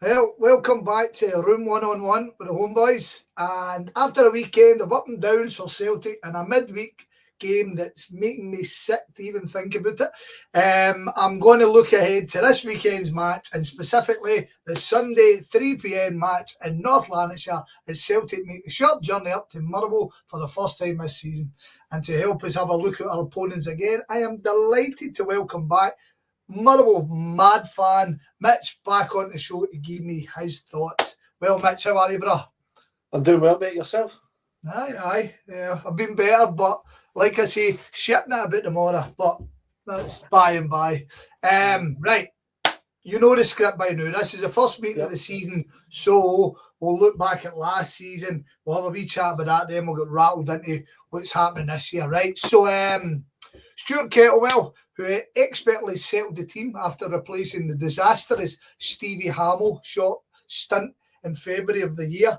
Well, welcome back to Room 1-on-1 with the Homeboys. And after a weekend of up and downs for Celtic and a midweek game that's making me sick to even think about it, I'm going to look ahead to this weekend's match and specifically the Sunday 3 p.m. match in North Lanarkshire as Celtic make the short journey up to Motherwell for the first time this season. And to help us have a look at our opponents again, I am delighted to welcome back Motherwell mad fan Mitch back on the show to give me his thoughts. Well, Mitch, how are you, bro? I'm doing well, mate. Yourself? Aye. Yeah, I've been better, but like I say, shitting it a bit tomorrow, but that's by and by. Right, you know the script by now. This is the first meeting of the season, so we'll look back at last season. We'll have a wee chat about that, then we'll get rattled into what's happening this year, right? So, Stuart Kettlewell, who expertly settled the team after replacing the disastrous Stevie Hamill short stint in February of the year,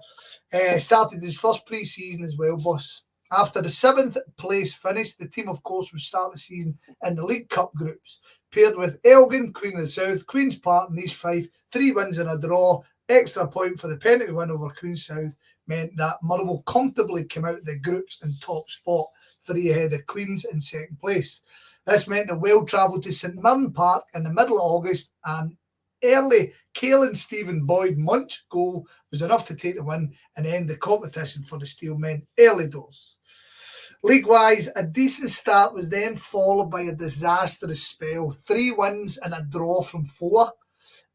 started his first pre-season as well, boss. After the 7th place finish, the team, of course, would start the season in the League Cup groups, paired with Elgin, Queen of the South, Queen's Park, and these 5, 3 wins and a draw. Extra point for the penalty win over Queen's South meant that Motherwell comfortably came out of the groups in top spot, 3 ahead of Queen's in second place. This meant that Well travelled to St Mirren Park in the middle of August, and early Caelan Stephen Boyd Munch goal was enough to take the win and end the competition for the Steelmen early doors. League-wise, a decent start was then followed by a disastrous spell. 3 wins and a draw from 4.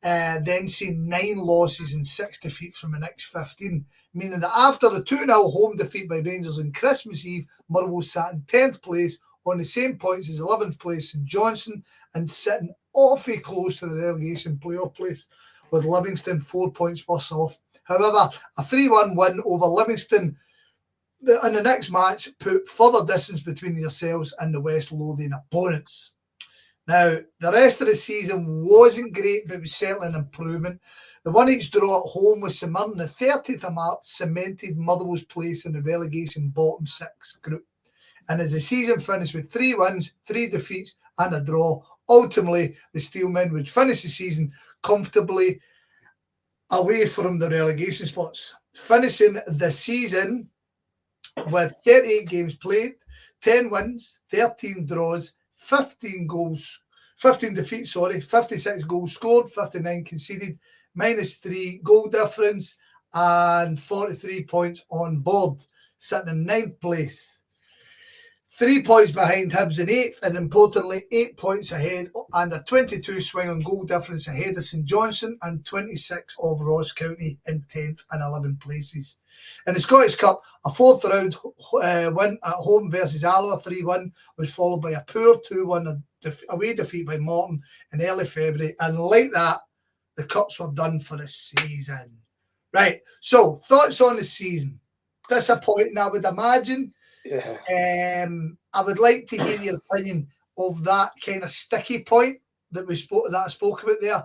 Then seeing 9 losses and 6 defeats from the next 15, meaning that after the 2-0 home defeat by Rangers on Christmas Eve, Motherwell sat in 10th place on the same points as 11th place St Johnstone and sitting awfully close to the relegation playoff place, with Livingston 4 points worse off. However, a 3-1 win over Livingston in the next match put further distance between yourselves and the West Lothian opponents. Now, the rest of the season wasn't great, but it was certainly an improvement. The 1-1 draw at home with St Mirren on the 30th of March cemented Motherwell's place in the relegation bottom 6 group. And as the season finished with 3 wins, 3 defeats and a draw, ultimately the Steelmen would finish the season comfortably away from the relegation spots, finishing the season with 38 games played, 10 wins, 13 draws, 15 defeats, 56 goals scored, 59 conceded, -3 goal difference, and 43 points on board, sitting in 9th place. 3 points behind Hibs in 8th, and importantly, 8 points ahead and a 22 swing on goal difference ahead of St Johnstone and 26 of Ross County in 10th and 11th places. In the Scottish Cup, a 4th round win at home versus Alloa 3-1 was followed by a poor 2-1 away defeat by Morton in early February, and like that, the Cups were done for the season. Right, so thoughts on the season? Disappointing, I would imagine. Yeah. I would like to hear your opinion of that kind of sticky point that I spoke about there.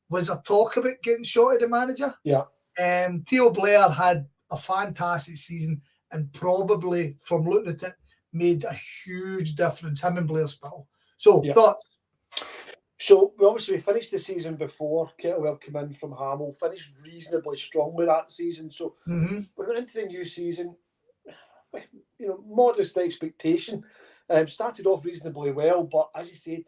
Was there talk about getting shot at the manager? Yeah. Theo Blair had a fantastic season and probably, from looking at it, made a huge difference, him and Blair Spittle. So, thoughts? So, we finished the season before Kettlewell came in from Hamill, finished reasonably strongly that season. So, we went into the new season, modest expectation. Started off reasonably well, but as you said,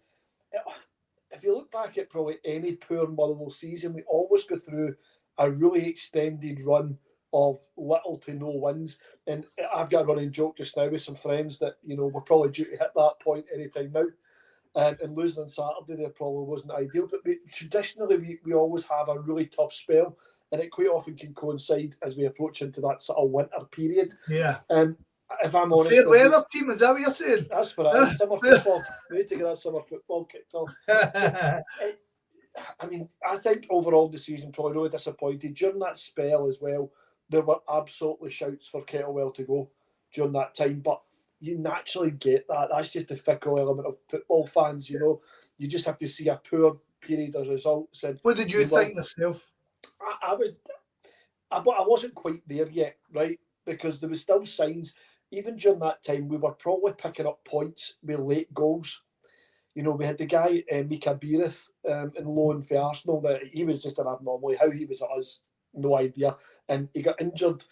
if you look back at probably any poor Motherwell season, we always go through a really extended run of little to no wins. And I've got a running joke just now with some friends that, we're probably due to hit that point any time now. And losing on Saturday there probably wasn't ideal. But traditionally, we always have a really tough spell, and it quite often can coincide as we approach into that sort of winter period. Yeah. If I'm honest, fair weather team, is that what you're saying? That's what it is. Summer football. We need to get that summer football kicked off. I think overall the season probably really disappointed. During that spell as well, there were absolutely shouts for Kettlewell to go during that time, but you naturally get that. That's just the fickle element of football fans, You just have to see a poor period of results. And what did you think yourself? I wasn't quite there yet, right? Because there was still signs. Even during that time, we were probably picking up points with late goals. You know, we had the guy, Mika Beereth, in loan for Arsenal. That he was just an abnormal. How he was at us, no idea. And he got injured.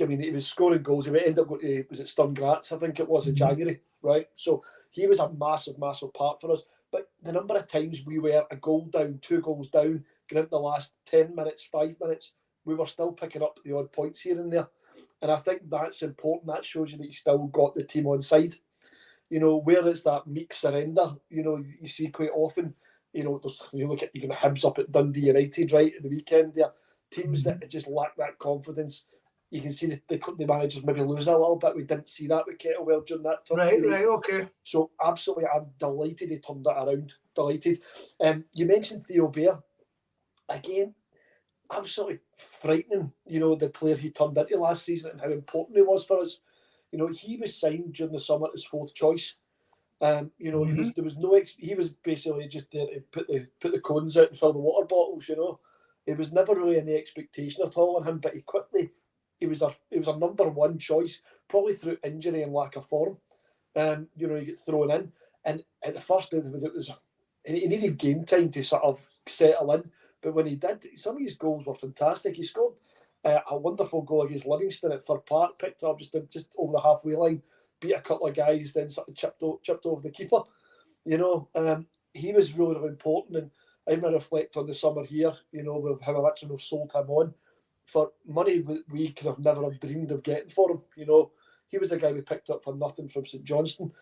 I mean, he was scoring goals. He ended up going to, was it Sturm Graz, I think it was, in January, right? So he was a massive, massive part for us. But the number of times we were a goal down, 2 goals down, getting into the last 10 minutes, 5 minutes, we were still picking up the odd points here and there. And I think that's important. That shows you that you still got the team on side. You know, where it's that meek surrender, you know, you see quite often, you know, you look at even Hibs up at Dundee United, right, at the weekend there, teams that just lack that confidence. You can see the managers maybe lose a little bit. We didn't see that with Kettlewell during that time. Right, okay. So absolutely, I'm delighted he turned that around. Delighted. You mentioned Theo Bair. Again, absolutely frightening, you know, the player he turned into last season and how important he was for us. You know, he was signed during the summer as 4th choice. You know, there was no. He was basically just there to put the cones out and fill the water bottles. You know, it was never really any expectation at all on him. But he was our number 1 choice, probably through injury and lack of form. You know, he get thrown in, and at the first it was he needed game time to sort of settle in. But when he did, some of his goals were fantastic. He scored a wonderful goal against Livingston at Fir Park, picked up just over the halfway line, beat a couple of guys, then sort of chipped over the keeper. You know, he was really, really important. And I'm going to reflect on the summer here, you know, with how actually we've sold him on for money we could have never have dreamed of getting for him. You know, he was a guy we picked up for nothing from St Johnstone.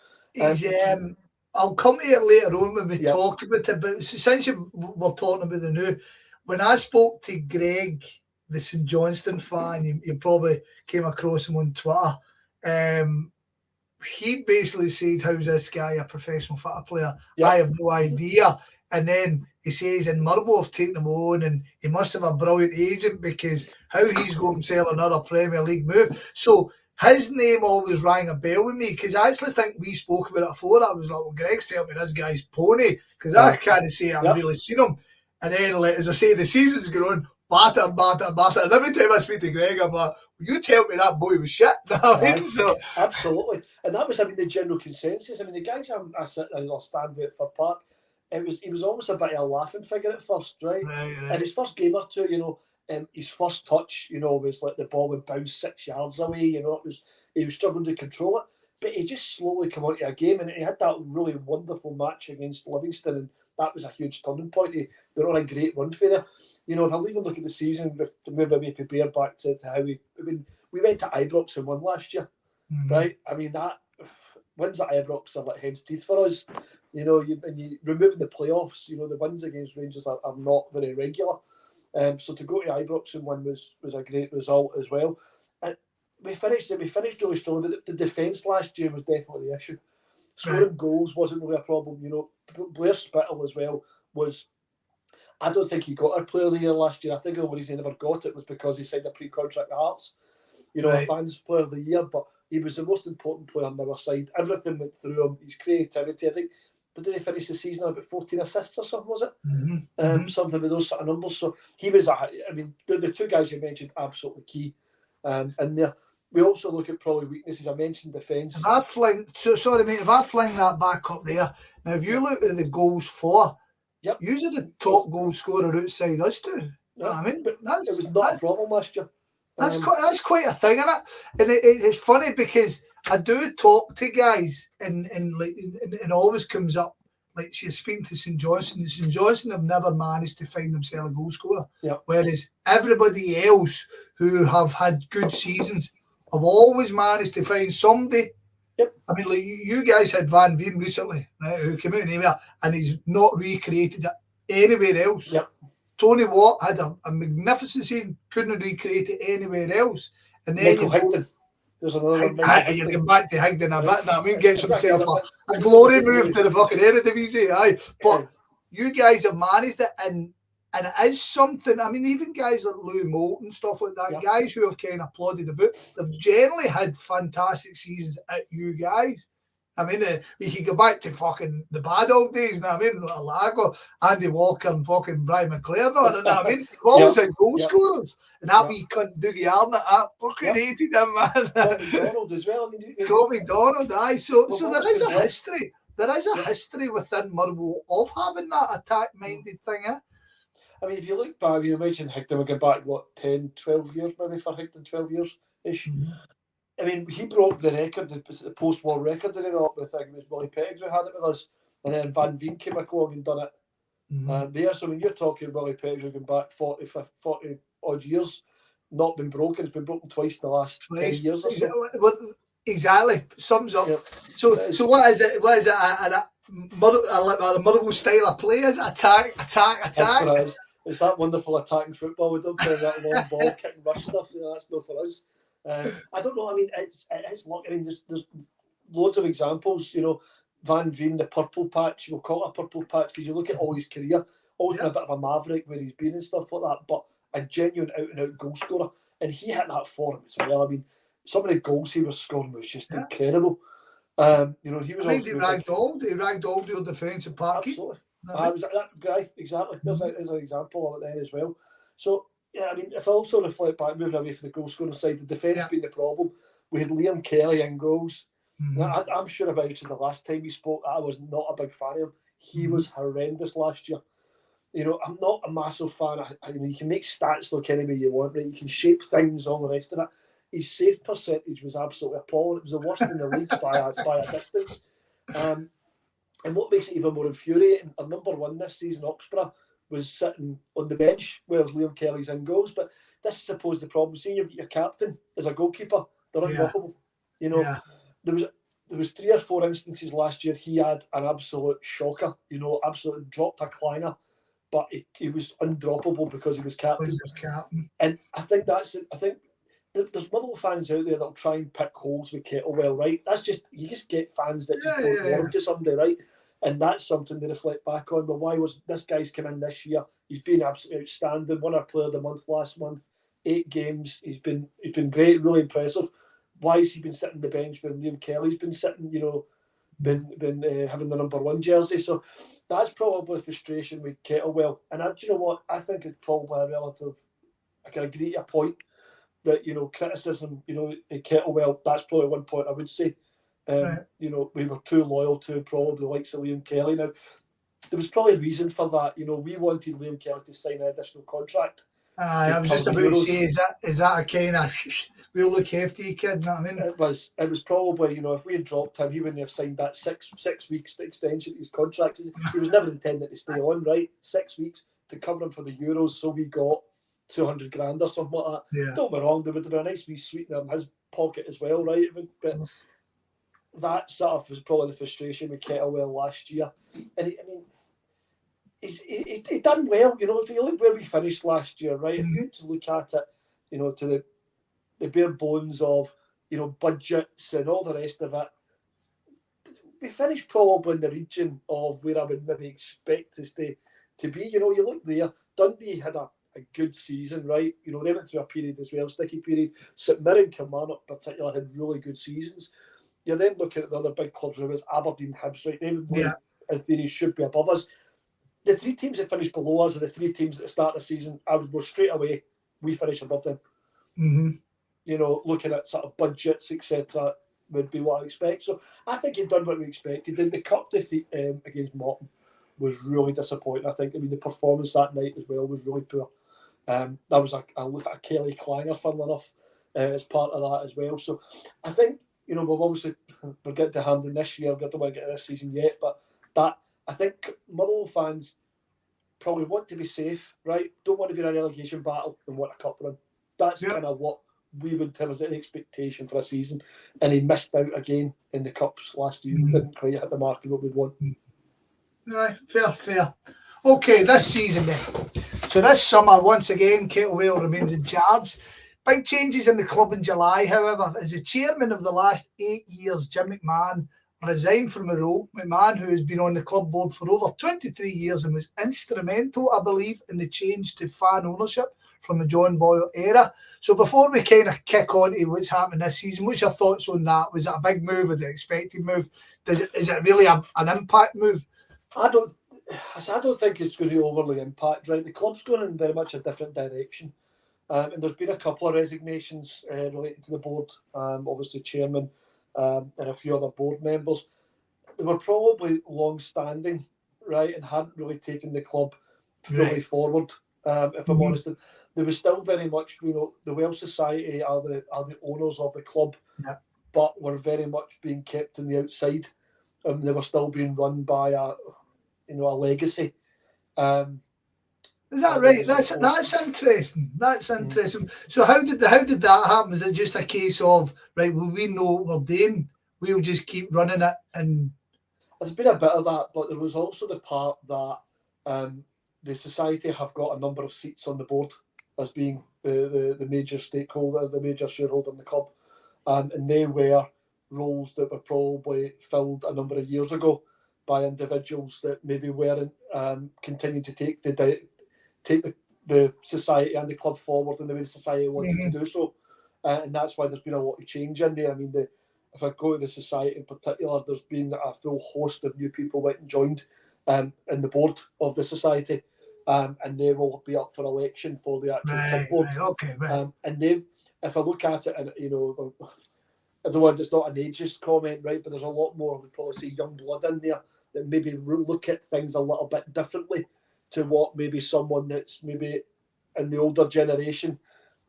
I'll come to it later on when we talk about it, but since we're talking about the new, when I spoke to Greg, the St Johnstone fan, you probably came across him on Twitter. He basically said, how's this guy a professional football player? Yep. I have no idea. And then he says, and Motherwell have taken him on, and he must have a brilliant agent because how he's going to sell another Premier League move. So his name always rang a bell with me because I actually think we spoke about it before. I was like, well, Greg's telling me this guy's pony because I can't say I've really seen him. And then, as I say, the season's grown, batter. And every time I speak to Greg, I'm like, well, you tell me that boy was shit. So absolutely. And that was, the general consensus. The guys I stand with for Park, he was almost a bit of a laughing figure at first, right? And his first game or two, you know, his first touch, you know, was like the ball would bounce 6 yards away, you know, he was struggling to control it. But he just slowly came onto a game, and he had that really wonderful match against Livingston, and that was a huge turning point. They were on a great run for there. You know, if I even look at the season, to move away from Bear back to how we went to Ibrox and won last year, right? That wins at Ibrox are like hen's teeth for us. You know, and you removing the playoffs, you know, the wins against Rangers are not very regular. So to go to Ibrox and win was a great result as well. And we finished really strong, but the defence last year was definitely the issue. Scoring goals wasn't really a problem. You know, Blair Spittle as well was. I don't think he got our Player of the Year last year. I think the only reason he never got it was because he signed a pre-contract with Hearts. You know, a fans Player of the Year, but he was the most important player on our side. Everything went through him. His creativity, I think. But did he finish the season about 14 assists or something, was it? Something with those sort of numbers. So he was, the 2 guys you mentioned, absolutely key in there. We also look at probably weaknesses. I mentioned defence. If I fling that back up there, now if you look at the goals for, usually the top goal scorer outside us too. You know what I mean? But it was not a problem last year. That's quite a thing, isn't it? And it's funny because I do talk to guys, and it always comes up. Like she's speaking to St Johnstone. St Johnstone have never managed to find themselves a goal scorer. Whereas everybody else who have had good seasons have always managed to find somebody. Like you guys had Van Veen recently, right, who came out anywhere and he's not recreated it anywhere else. Tony Watt had a magnificent season, couldn't recreate it anywhere else. And then Michael Higdon. There's another one. You're getting back to Higdon a bit now. Gets himself a glory move to the fucking Eredivisie, But you guys have managed it, and it is something. Even guys like Lou Moult and stuff like that, guys who have kind of plodded about, they've generally had fantastic seasons at you guys. We could go back to fucking the bad old days, Lago, Andy Walker and fucking Brian McLaren, You've always had goal scorers. And that wee cunt Dougie Arnott, I fucking hated him, man. Scott McDonald as well. Scott McDonald, aye. So there is a history. there is a history within Motherwell of having that attack-minded thing, eh? I mean, if you look back, you mentioned Higdon, we go back, 10, 12 years maybe for Higdon, 12 years-ish. I mean, he broke the record, the post-war record, didn't he? I think it was Willie Pettigrew had it with us, and then Van Veen came along and done it there. So when you're talking Willie Pettigrew going back 40 odd years, not been broken, it's been broken twice in the last 10 years or so. Exactly, sums up. Yep. So what is it? What is it? A Motherwell style of play? Is it attack? That's what it is. It's that wonderful attacking football. We don't play that long ball, kick and rush stuff. That's not for us. I don't know. I mean, it is luck. I mean, there's loads of examples. Van Veen, the purple patch. We'll call it a purple patch because you look at all his career, always been a bit of a maverick where he's been and stuff like that, but a genuine out-and-out goal scorer. And he hit that form as well. I mean, some of the goals he was scoring was just incredible. He was. He ragdolled your defensive party. Absolutely. Was that guy exactly? There's an example of it there as well. So I mean, if I also reflect back, moving away from the goal scoring side, the defence being the problem. We had Liam Kelly in goals. I'm sure about it the last time we spoke. I was not a big fan of him. He was horrendous last year. I'm not a massive fan. You can make stats look any way you want, right? You can shape things, all the rest of it. His save percentage was absolutely appalling. It was the worst in the league by a distance. And what makes it even more infuriating, our number one this season, Oxborough, was sitting on the bench, whereas Liam Kelly's in goals. But this is supposed the problem. Seeing you've got your captain as a goalkeeper, they're undroppable. There was 3 or 4 instances last year he had an absolute shocker. Absolutely dropped a clanger, but he was undroppable because he was captain. And I think there's Motherwell fans out there that'll try and pick holes with Kettlewell, right? That's just, you just get fans that just don't belong to somebody, right? And that's something to reflect back on. But why was this guy's come in this year? He's been absolutely outstanding. Won our Player of the Month last month. 8 games. He's been great, really impressive. Why has he been sitting on the bench when Liam Kelly's been sitting, been having the number 1 jersey? So that's probably frustration with Kettlewell. And do you know what? I think it's probably a relative, I can agree to a point that, criticism, in Kettlewell, that's probably one point I would say. We were too loyal to probably the likes of Liam Kelly. Now, there was probably a reason for that. We wanted Liam Kelly to sign an additional contract. I was just about to say, is that a kind of we'll look hefty kid? Know what I mean? It was probably, if we had dropped him, he wouldn't have signed that six weeks extension to his contract. He was never intended to stay on, right? 6 weeks to cover him for the Euros, so we got 200 grand or something like that. Yeah. Don't get me wrong, there would have been a nice wee sweetener in his pocket as well, right? But that sort of was probably the frustration with Kettlewell last year. And he done well, if you look where we finished last year, right? If you to look at it, to the bare bones of, budgets and all the rest of it, we finished probably in the region of where I would maybe expect us to be. You look there, Dundee had a good season, right? They went through a period as well, sticky period. St Mirren and Kilmarnock in particular had really good seasons. You're then looking at the other big clubs, whether it's Aberdeen, Hibs, right? Everybody, in theory, should be above us. The 3 teams that finished below us are the 3 teams at the start of the season. I would go straight away, we finish above them. Looking at sort of budgets, etc., would be what I expect. So I think he'd done what we expected. The cup defeat against Morton was really disappointing, I think. The performance that night as well was really poor. That was a look at a Kelly clanger, funnily enough, as part of that as well. So I think, we've obviously, we're getting to Hampden this year, we don't want to get to this season yet, but that, I think Motherwell fans probably want to be safe, right? Don't want to be in a relegation battle and want a cup run. That's kind of what we would have as an expectation for a season. And he missed out again in the cups last year. Didn't quite hit the mark of what we'd want. Right, fair. Okay, this season then. So this summer, once again, Kettlewell remains in charge. Big changes in the club in July, however, as the chairman of the last 8 years, Jim McMahon, resigned from the role. McMahon, who has been on the club board for over 23 years and was instrumental, I believe, in the change to fan ownership from the John Boyle era. So before we kind of kick on to what's happening this season, what's your thoughts on that? Was it a big move or the expected move? Is it really an impact move? I don't think it's going to overly impact, right? The club's going in very much a different direction. And there's been a couple of resignations related to the board, obviously chairman and a few other board members. they were probably long-standing, right, and hadn't really taken the club fully forward. If I'm honest, they were still very much, the Welsh Society are the owners of the club, but were very much being kept on the outside. They were still being run by a legacy. Is that right? That's interesting. That's interesting. So how did that happen? Is it just a case of, right, well, we know what we're doing, we'll just keep running it? And there's been a bit of that, but there was also the part that the society have got a number of seats on the board as being the major stakeholder, the major shareholder in the club, and they were roles that were probably filled a number of years ago by individuals that maybe weren't continuing to take the society and the club forward in the way the society wanted to do so, and that's why there's been a lot of change in there. I mean, if I go to the society in particular, there's been a full host of new people went and joined in the board of the society, and they will be up for election for the actual club board. And they, if I look at it, and I don't want, it's not an ageist comment, right? But there's a lot more, we'd probably say, young blood in there that maybe look at things a little bit differently to what maybe someone that's maybe in the older generation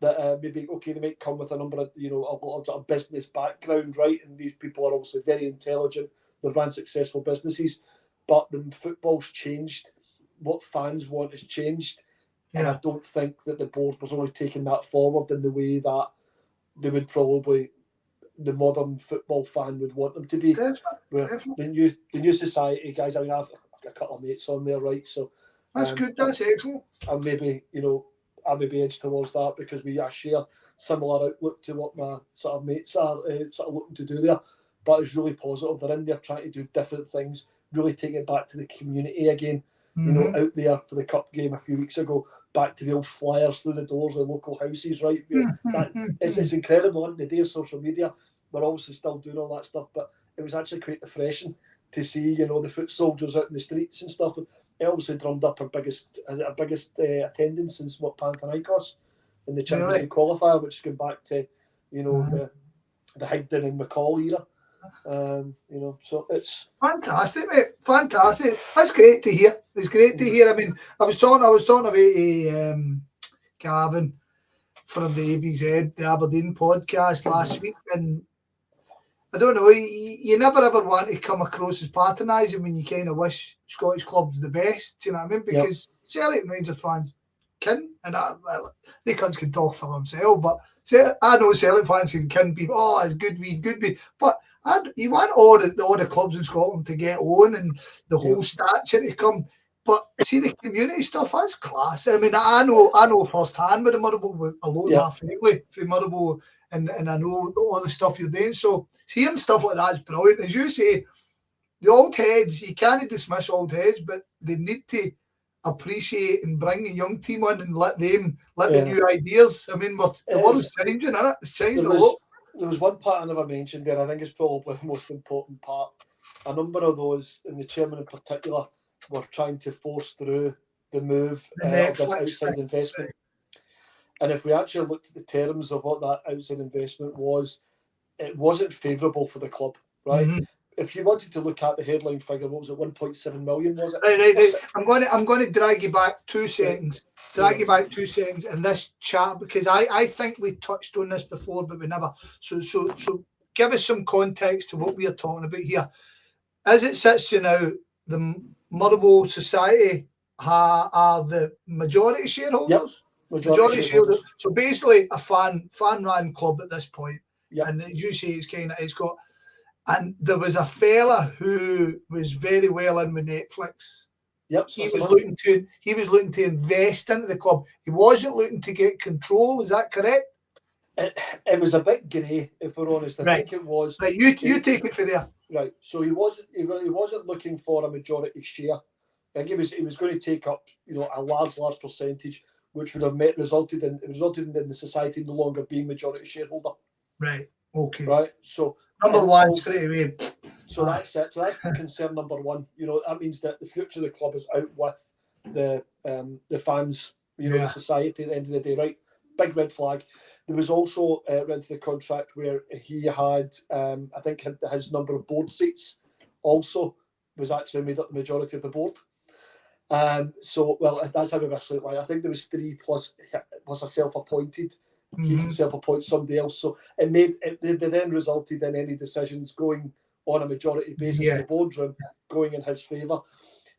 that maybe, okay, they might come with a number of, a lot of sort of business background, right? And these people are obviously very intelligent. They've run successful businesses, but the football's changed. What fans want has changed. And I don't think that the board was really taking that forward in the way that they would probably, the modern football fan would want them to be. The new society guys, I mean, I've got a couple of mates on there, right? So that's good, that's excellent. And maybe, I maybe edge towards that because we share similar outlook to what my sort of mates are sort of looking to do there. But it's really positive. They're in there trying to do different things, really taking it back to the community again. Out there for the cup game a few weeks ago, back to the old flyers through the doors of the local houses, right? It's incredible. On the day of social media, we're obviously still doing all that stuff, but it was actually quite refreshing to see, the foot soldiers out in the streets and stuff. It obviously drummed up our biggest attendance since Panathinaikos in the Champions League qualifier, which is going back to, the Higdon and McCall era. So it's fantastic, mate. Fantastic. That's great to hear. It's great to hear. I mean, I was talking about Gavin from the ABZ, the Aberdeen podcast last week, and I don't know, you never ever want to come across as patronising when you kind of wish Scottish clubs the best. Do you know what I mean? Because Celtic and Rangers fans can, and they cunts can talk for themselves, but I know Celtic fans can be, it's good be, but you want all the clubs in Scotland to get on and the whole stature to come. But see, the community stuff, that's class. I mean, I know firsthand with the Motherwell, with a lot of my family from Motherwell, and I know all the stuff you're doing. So hearing stuff like that is brilliant. As you say, the old heads, you can't dismiss old heads, but they need to appreciate and bring a young team on and let the new ideas. I mean, the world's changing, isn't it? It's changed a lot. There was one part I never mentioned there. I think it's probably the most important part. A number of those, and the chairman in particular, were trying to force through the move of this outside investment. And if we actually looked at the terms of what that outside investment was, it wasn't favourable for the club, right? If you wanted to look at the headline figure, what was it, 1.7 million, was it? Right. I'm going to drag you back 2 seconds. You back 2 seconds in this chat, because I think we touched on this before, but we never. So give us some context to what we are talking about here. As it sits now, the Motherwell Society are the majority shareholders. Majority shareholders. So basically a fan-run club at this point. And as you say, it's got. And there was a fella who was very well in with Netflix. He was looking to invest into the club. He wasn't looking to get control. Is that correct? It was a bit grey, if we're honest. I think it was. Right, you take it for there. Right. So he wasn't looking for a majority share. I think he was going to take up, a large percentage, which would have resulted in the society no longer being majority shareholder. Right. Okay. Right. So number one straight away. So that's it. So that's concern number one. That means that the future of the club is out with the fans, the society at the end of the day, right? Big red flag. There was also into the contract where he had, I think, his number of board seats also was actually made up the majority of the board. So, well, that's how we actually like. I think there was 3 plus a self-appointed. He can self-appoint somebody else. So they then resulted in any decisions going on a majority basis in the boardroom going in his favour.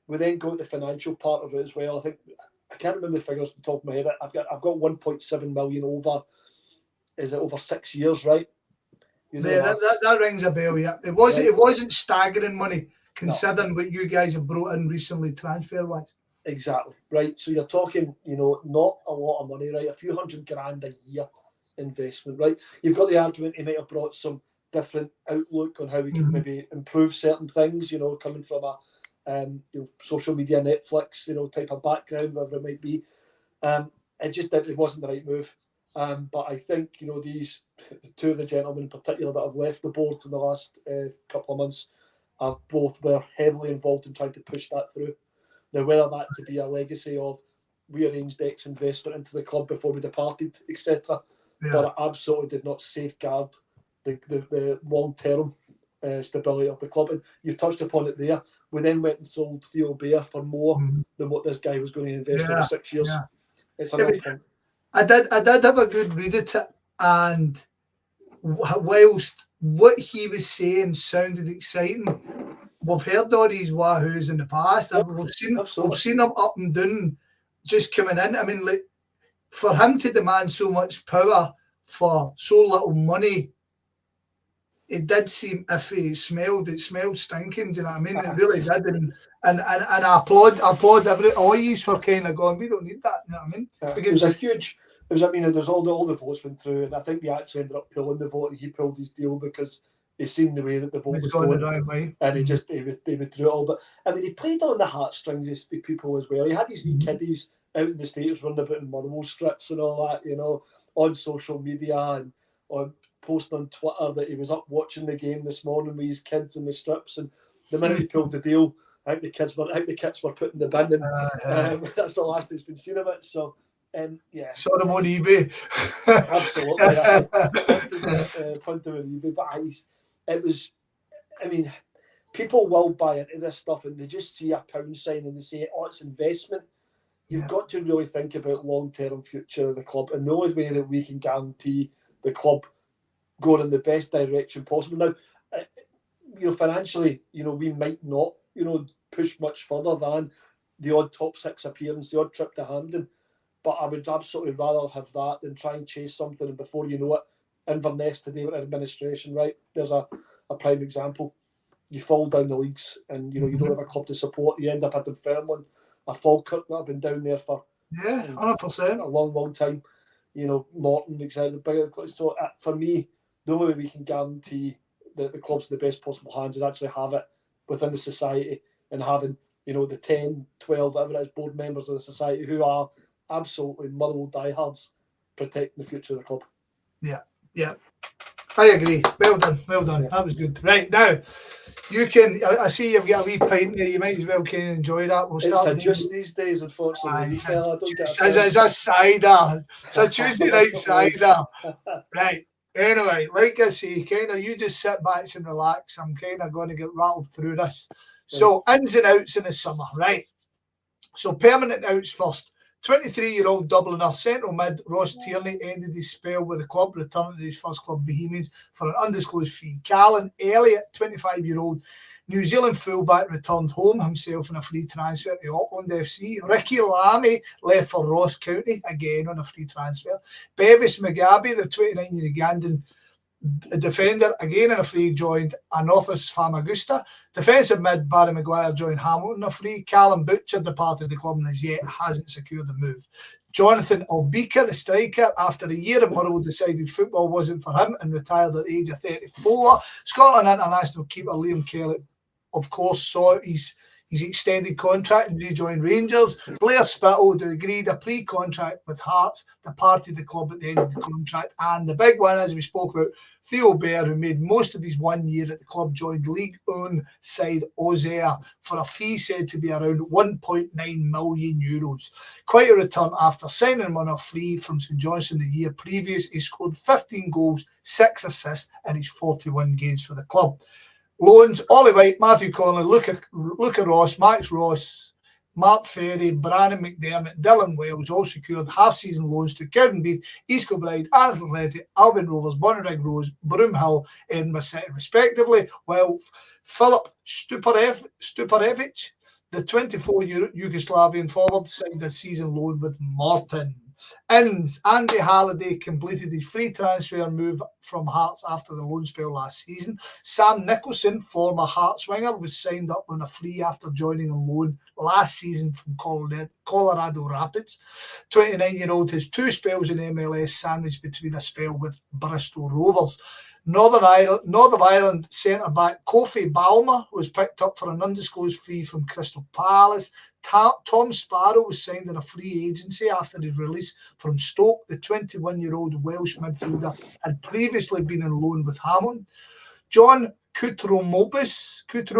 We then go to the financial part of it as well. I can't remember the figures off the top of my head. I've got 1.7 million over. Is it over 6 years, right? That rings a bell. Yeah, it wasn't staggering money considering what you guys have brought in recently transfer wise. Exactly right. So you're talking, not a lot of money, right? A few $100,000 a year investment, right? You've got the argument he might have brought some different outlook on how we can maybe improve certain things. Coming from a social media, Netflix, type of background, whatever it might be. It wasn't the right move. But I think these 2 of the gentlemen in particular that have left the board in the last couple of months have both were heavily involved in trying to push that through. Now, whether that to be a legacy of we arranged X investment into the club before we departed, etc., but it absolutely did not safeguard the long-term stability of the club. And you've touched upon it there. We then went and sold Theo Bear for more than what this guy was going to invest over 6 years. Yeah. It's another point. I did have a good read at it, and whilst what he was saying sounded exciting, we've heard all these wahoos in the past. We've seen them up and down, just coming in. I mean, like for him to demand so much power for so little money, it did seem iffy. It smelled stinking. Do you know what I mean? It really did, and I applaud all yous for kind of going, we don't need that. You know what I mean? Because it was a huge. There's all the votes went through, and I think they actually ended up pulling the vote, and he pulled his deal because he seen the way that the vote was going, the right way, and he withdrew it all. But I mean, he played on the heartstrings of people as well. He had these wee kiddies out in the States running about in Motherwell strips and all that, on social media and on posting on Twitter that he was up watching the game this morning with his kids in the strips. And the minute he pulled the deal, I think the kids were put in the bin, and that's the last that's been seen of it. So. Saw them on eBay. Absolutely, punt them on eBay. But it was. I mean, people will buy into this stuff, and they just see a pound sign and they say, "Oh, it's investment." You've got to really think about long-term future of the club, and the only way that we can guarantee the club going in the best direction possible. Now, financially, we might not, push much further than the odd top 6 appearance, the odd trip to Hampden. But I would absolutely rather have that than try and chase something, and before you know it, Inverness today with administration, right? There's a prime example. You fall down the leagues, and you don't have a club to support. You end up at Dunfermline, a Falkirk that have been down there for 100% a long time. Morton, etc. So for me, the only way we can guarantee that the club's in the best possible hands is actually have it within the society and having the 10, 12, whatever it is, board members of the society who are absolutely Motherwell diehards protecting the future of the club. Yeah. I agree. Well done. That was good. Right, now, you can, I see you've got a wee pint there. You might as well can enjoy that. We'll start. It's a juice these days, unfortunately. It's a cider. It's a Tuesday night cider. Right. Anyway, like I say, kind of you just sit back and relax. I'm kind of going to get rattled through this. So, ins and outs in the summer, right? So, permanent outs first. 23-year-old Dubliner central mid Ross Tierney ended his spell with the club, returning to his first club Bohemians for an undisclosed fee. Callum Elliott, 25-year-old New Zealand fullback, returned home himself in a free transfer to Auckland FC. Ricky Lamy left for Ross County, again on a free transfer. Bevis Mugabe, the 29-year Ugandan defender, again in a free, joined Anorthus Famagusta. Defensive mid Barry Maguire joined Hamilton a free. Callum Butcher departed the club and as yet hasn't secured the move. Jonathan Albika, the striker, after a year at Motherwell, decided football wasn't for him and retired at the age of 34. Scotland international keeper Liam Kelly, of course, saw his extended contract and rejoined Rangers. Blair Spittle, who agreed a pre-contract with Hearts, departed the club at the end of the contract. And the big one, as we spoke about, Theo Bear, who made most of his 1 year at the club, joined league-owned side Auxerre for a fee said to be around €1.9 million. Quite a return after signing him on a free from St Johnstone the year previous. He scored 15 goals, 6 assists in his 41 games for the club. Loans: Ollie White, Matthew Connolly, Luca Ross, Max Ross, Mark Ferry, Brandon McDermott, Dylan Wells all secured half-season loans to Cowdenbeath, East Kilbride, Arlington Athletic, Albion Rovers, Bonnyrigg Rose, Broomhill, Edinburgh City, respectively, while Filip Stuparevic, the 24-year Yugoslavian forward, signed a season loan with Morton. Inns: Andy Halliday completed his free transfer move from Hearts after the loan spell last season. Sam Nicholson, former Hearts winger, was signed up on a free after joining on loan last season from Colorado Rapids. 29-year-old has 2 spells in MLS, sandwiched between a spell with Bristol Rovers. Northern Ireland centre-back Kofi Balmer was picked up for an undisclosed fee from Crystal Palace. Tom Sparrow was signed in a free agency after his release from Stoke. The 21-year-old Welsh midfielder had previously been on loan with Hamilton. John Koutroumobis. Good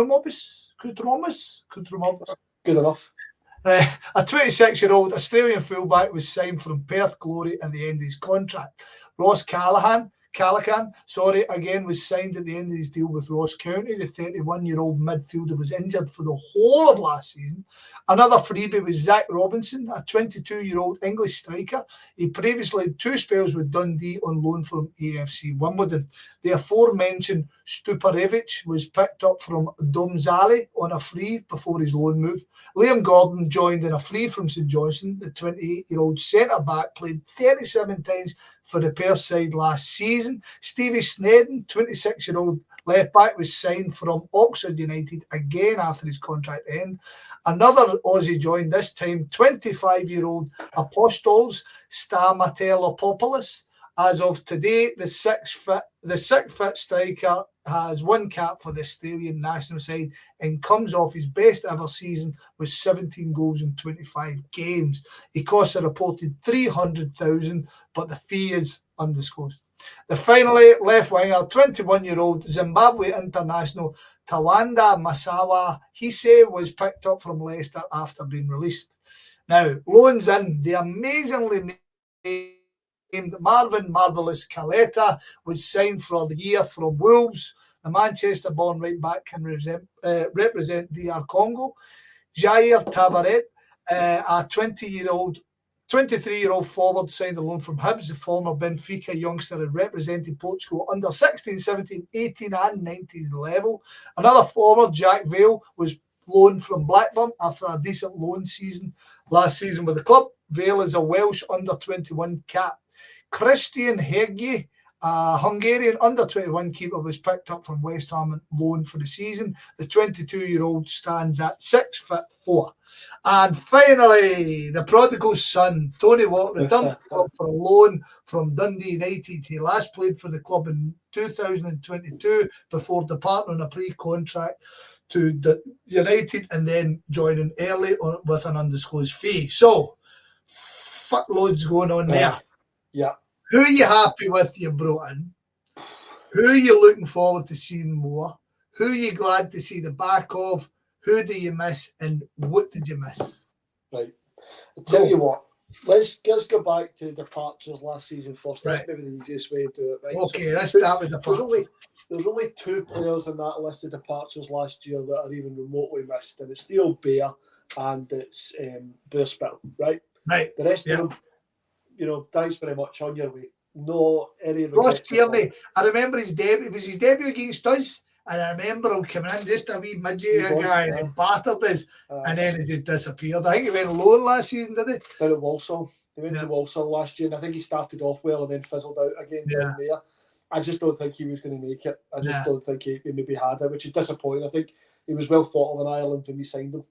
enough. A 26-year-old Australian fullback was signed from Perth Glory at the end of his contract. Ross Callaghan, again was signed at the end of his deal with Ross County. The 31-year-old midfielder was injured for the whole of last season. Another freebie was Zach Robinson, a 22-year-old English striker. He previously had 2 spells with Dundee on loan from AFC Wimbledon. The aforementioned Stuparevic was picked up from Domzali on a free before his loan move. Liam Gordon joined in a free from St Johnstone. The 28-year-old centre-back played 37 times for the Perth side last season. Stevie Snedden, 26-year-old left-back, was signed from Oxford United again after his contract end. Another Aussie joined, this time 25-year-old Apostols Stamatelopoulos. As of today, the six-foot striker has 1 cap for the Australian national side and comes off his best ever season with 17 goals in 25 games. He costs a reported $300,000, but the fee is undisclosed. Finally, left winger, 21-year-old Zimbabwe international Tawanda Masawa Hise was picked up from Leicester after being released. Now, loans in: the amazingly named Marvin Marvelous Caleta was signed for the year from Wolves. The Manchester-born right-back can represent DR Congo. Jair Tavares, a 23-year-old forward, signed a loan from Hibs. The former Benfica youngster had represented Portugal under 16, 17, 18 and 19 level. Another forward, Jack Vale, was loaned from Blackburn after a decent loan season last season with the club. Vale is a Welsh under-21 cap. Christian Hegyi, a Hungarian under-21 keeper, was picked up from West Ham on loan for the season. The 22-year-old stands at 6'4". And finally, the prodigal son, Tony Watt, returned to the club for a loan from Dundee United. He last played for the club in 2022 before departing on a pre-contract to the United and then joining early with an undisclosed fee. So, loads going on there. Yeah. Who are you happy with you brought in? Who are you looking forward to seeing more? Who are you glad to see the back of? Who do you miss and what did you miss? Right. I'll tell you what. Let's go back to departures last season first. That's maybe the easiest way to do it. Right? Okay, so let's start with departures. There's only 2 players in that list of departures last year that are even remotely missed, and it's Theo Bear and it's Blair Spittle, right? Right. The rest of them, thanks very much, on your way. No any Ross Tierney, I remember his debut. It was his debut against us, and I remember him coming in just a wee midget guy and battered us, and then he just disappeared. I think he went alone last season, did he? Down at Walsall. He went to Walsall last year, and I think he started off well and then fizzled out again down there. I just don't think he was going to make it. I just don't think he maybe had it, which is disappointing. I think he was well thought of in Ireland when we signed him,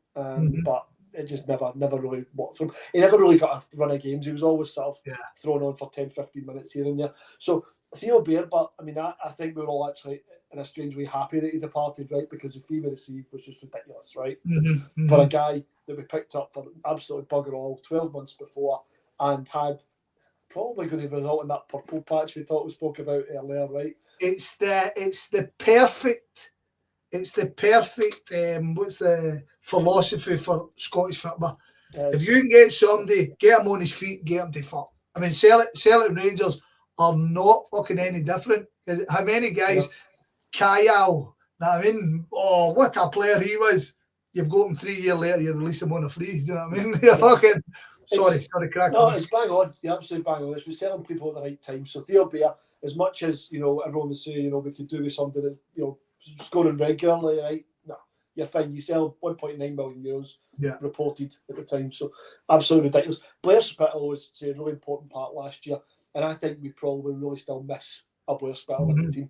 but it just never really worked for him. He never really got a run of games. He was always sort of thrown on for 10, 15 minutes here and there. So Theo Bear, but I mean, I think we were all actually in a strange way happy that he departed, right? Because the fee we received was just ridiculous, right? For a guy that we picked up for absolutely bugger all 12 months before and had probably going to result in that purple patch we spoke about earlier, right? It's the perfect what's the philosophy for Scottish football? Yes. If you can get somebody, get him on his feet, get him to fuck. I mean, Celtic Rangers are not fucking any different. How many guys, Kyle, Know what I mean? Oh, what a player he was. You've got him 3 years later, you release him on a free. Do you know what I mean? You're fucking... Sorry, crack no, on. it's bang on. You're absolutely bang on. It's we're selling people at the right time. So Theo Bear, as much as everyone would say, we could do with something that scoring regularly, right? No, you're fine. You sell 1.9 million euros reported at the time. So absolutely ridiculous. Blair Spittle was a really important part last year, and I think we probably really still miss a Blair Spittle in the team.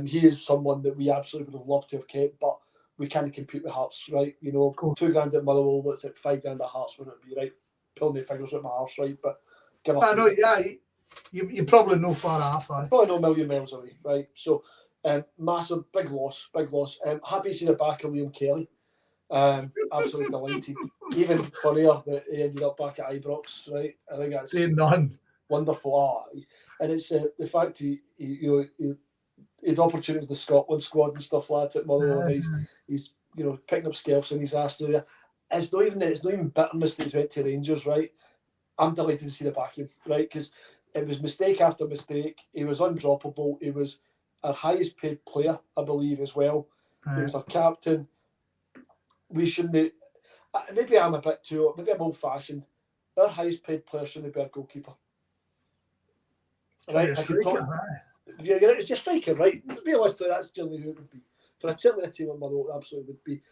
He is someone that we absolutely would have loved to have kept, but we can't compete with Hearts, right? $2,000 at Motherwell, what's it, $5,000 at Hearts, wouldn't it be, right? Pulling the figures at my arse, right? But I know, you probably know far off. Probably no million miles away, right? So, massive, big loss. Happy to see the back of Liam Kelly. Absolutely delighted. Even funnier that he ended up back at Ibrox, right? I think that's wonderful. And it's the fact he had opportunities in the Scotland squad and stuff like that at Motherwell. He's picking up scalps in his ass area. It's not even bitterness that he's went to Rangers, right? I'm delighted to see the back of him, right? Because it was mistake after mistake. He was undroppable. He was our highest paid player, I believe, as well. He was our captain. We shouldn't. Maybe I'm old fashioned. Our highest paid player shouldn't be our goalkeeper. Right? It's your striker, right? Realistically, that's generally who it would be. For a team of Motherwell, absolutely would be.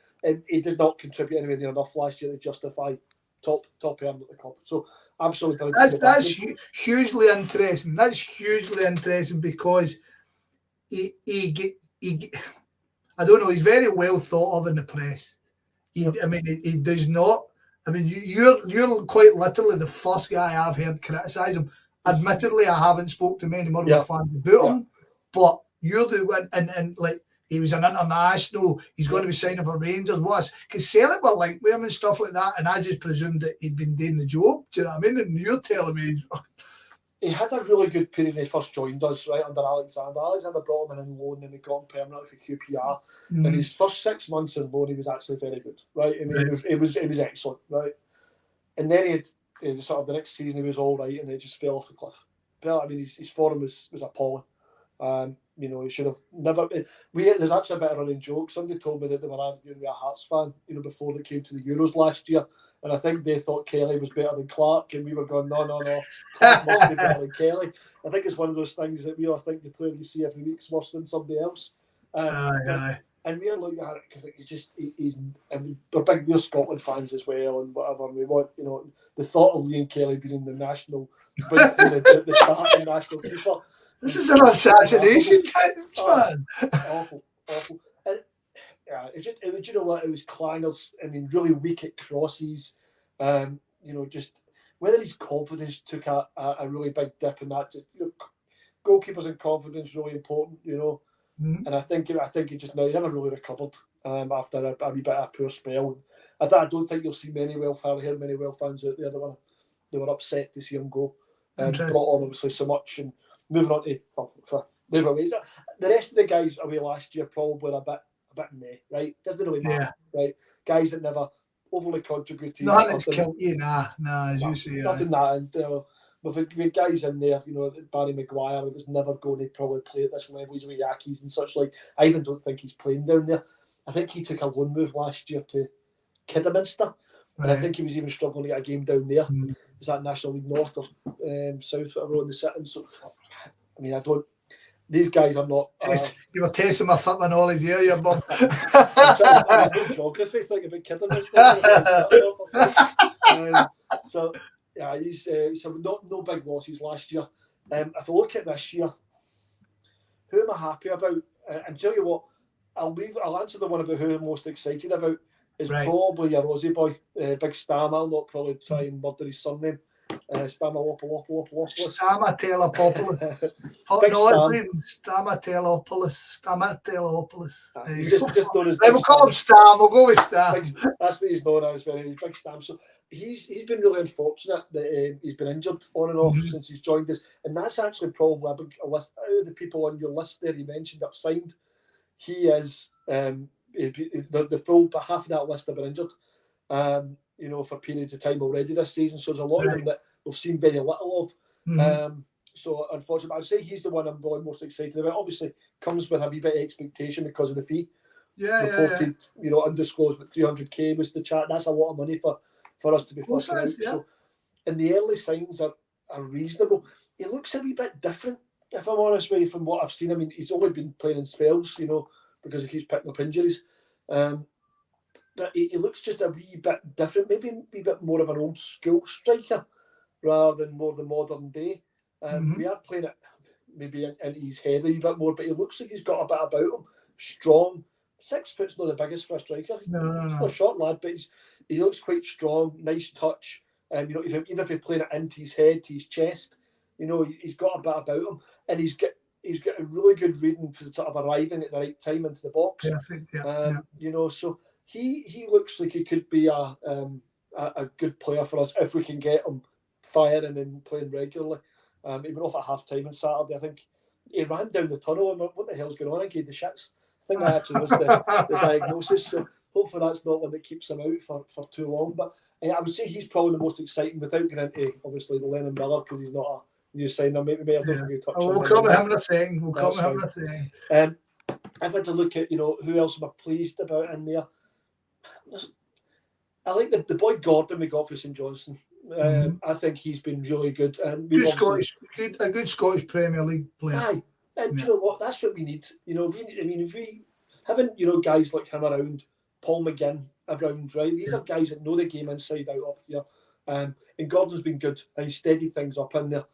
He did not contribute anywhere near enough last year to justify top earner at the club. So absolutely. That's hugely interesting. That's hugely interesting because he I don't know. He's very well thought of in the press. He does not. I mean, you're quite literally the first guy I've heard criticise him. Admittedly, I haven't spoke to many Motherwell fans about him, but you're the one, and like he was an international. He's going to be signing for Rangers. Because Celtic were linked with him and stuff like that, and I just presumed that he'd been doing the job. Do you know what I mean? And you're telling me he had a really good period when he first joined us, right, under Alexander. Alexander brought him in on loan and he got him permanently for QPR. And his first 6 months on loan, he was actually very good, right? I mean, it was excellent, right? And then he had sort of the next season, he was all right, and it just fell off the cliff. But I mean, his form was appalling. He should have never. There's actually a bit of a running joke. Somebody told me that they were arguing with a Hearts fan, before they came to the Euros last year, and I think they thought Kelly was better than Clark, and we were going, no, Clark must be better than Kelly. I think it's one of those things that we all think the player you see every week is worse than somebody else. And we're looking at it because we're Scotland fans as well, and whatever. And we want, the thought of Liam Kelly being in the national, the starting national keeper. This is an assassination type, man. Awful. And you know what? It was clangers. I mean, really weak at crosses. Just whether his confidence took a really big dip in that. Just goalkeepers and confidence really important. And I think he just now he never really recovered after a wee bit of a poor spell. I don't think you'll see many Well fans out there that were upset to see him go. Brought on obviously so much and. Moving on to the rest of the guys away last year probably a bit meh, right? Doesn't really matter, right? Guys that never overly contributed. Nothing that's killed you, as you say. Nothing that, and with guys in there, Barry Maguire, who was never going to probably play at this level. He's with Yankees and such. Like, I even don't think he's playing down there. I think he took a loan move last year to Kidderminster, and I think he was even struggling to get a game down there. Was that National League North or South, whatever, in the sitting? So, I mean, these guys are not. You were testing my football knowledge here, you bum. I'm doing geography, think about Kidderminster. So, he's no big losses last year. If I look at this year, who am I happy about? And tell you what, I'll answer the one about who I'm most excited about. Is probably your Aussie boy, Big Stam. I'll not probably try and murder his surname. Stamatopoulos. He's just known as we'll call him Stam. We'll go with Stam. That's what he's known as, very Big Stam. So he's been really unfortunate that he's been injured on and off since he's joined us, and that's actually probably a list out of the people on your list there you mentioned that signed. He is the full, but half of that list have been injured. For periods of time already this season. So there's a lot of them that we've seen very little of. So unfortunately, I'd say he's the one I'm probably most excited about. Obviously, comes with a wee bit of expectation because of the fee. Yeah, Reported, undisclosed, but 300k was the chat. That's a lot of money for us to be fucking out. Yeah. So, and the early signs are reasonable. He looks a wee bit different, if I'm honest with you, from what I've seen. I mean, he's only been playing in spells, because he keeps picking up injuries. But he looks just a wee bit different, maybe a wee bit more of an old school striker rather than more the modern day. We are playing it maybe into his head a wee bit more, but he looks like he's got a bit about him. Strong. 6 foot's not the biggest for a striker. He's not a short lad, but he looks quite strong, nice touch. Even if you're playing it into his head, to his chest, he's got a bit about him, and he's got a really good reading for sort of arriving at the right time into the box. Perfect. Yeah. So he looks like he could be a good player for us if we can get him firing and playing regularly. He went off at half time on Saturday. I think he ran down the tunnel and what the hell's going on? I gave the shits. I think that actually was the diagnosis. So hopefully that's not one that keeps him out for too long. But I would say he's probably the most exciting without getting into obviously the Lennon Miller because he's not a new signer. Maybe I don't think we touch on we'll come to him in a second. I've had to look at who else am I pleased about in there. I like the boy Gordon we got for St Johnstone. I think he's been really good. And a good Scottish Premier League player. Aye, and you know what? That's what we need. If we having guys like him around, Paul McGinn around, right? These are guys that know the game inside out up here. And Gordon's been good. And he's steadied things up in there.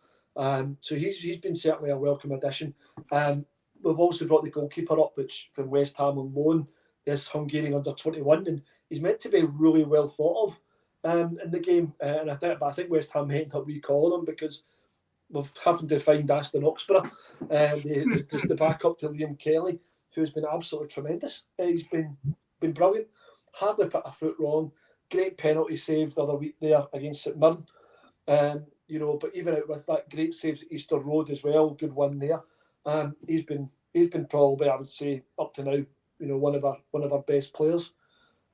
So he's been certainly a welcome addition. We've also brought the goalkeeper up, which from West Ham on loan, this Hungarian under-21, and he's meant to be really well thought of in the game. And I think West Ham ended up recalling him because we've happened to find Aston Oxborough, the backup to Liam Kelly, who's been absolutely tremendous. He's been brilliant. Hardly put a foot wrong. Great penalty save the other week there against St Mirren. But even out with that, great saves at Easter Road as well. Good win there. He's been probably, I would say, up to now, one of our best players.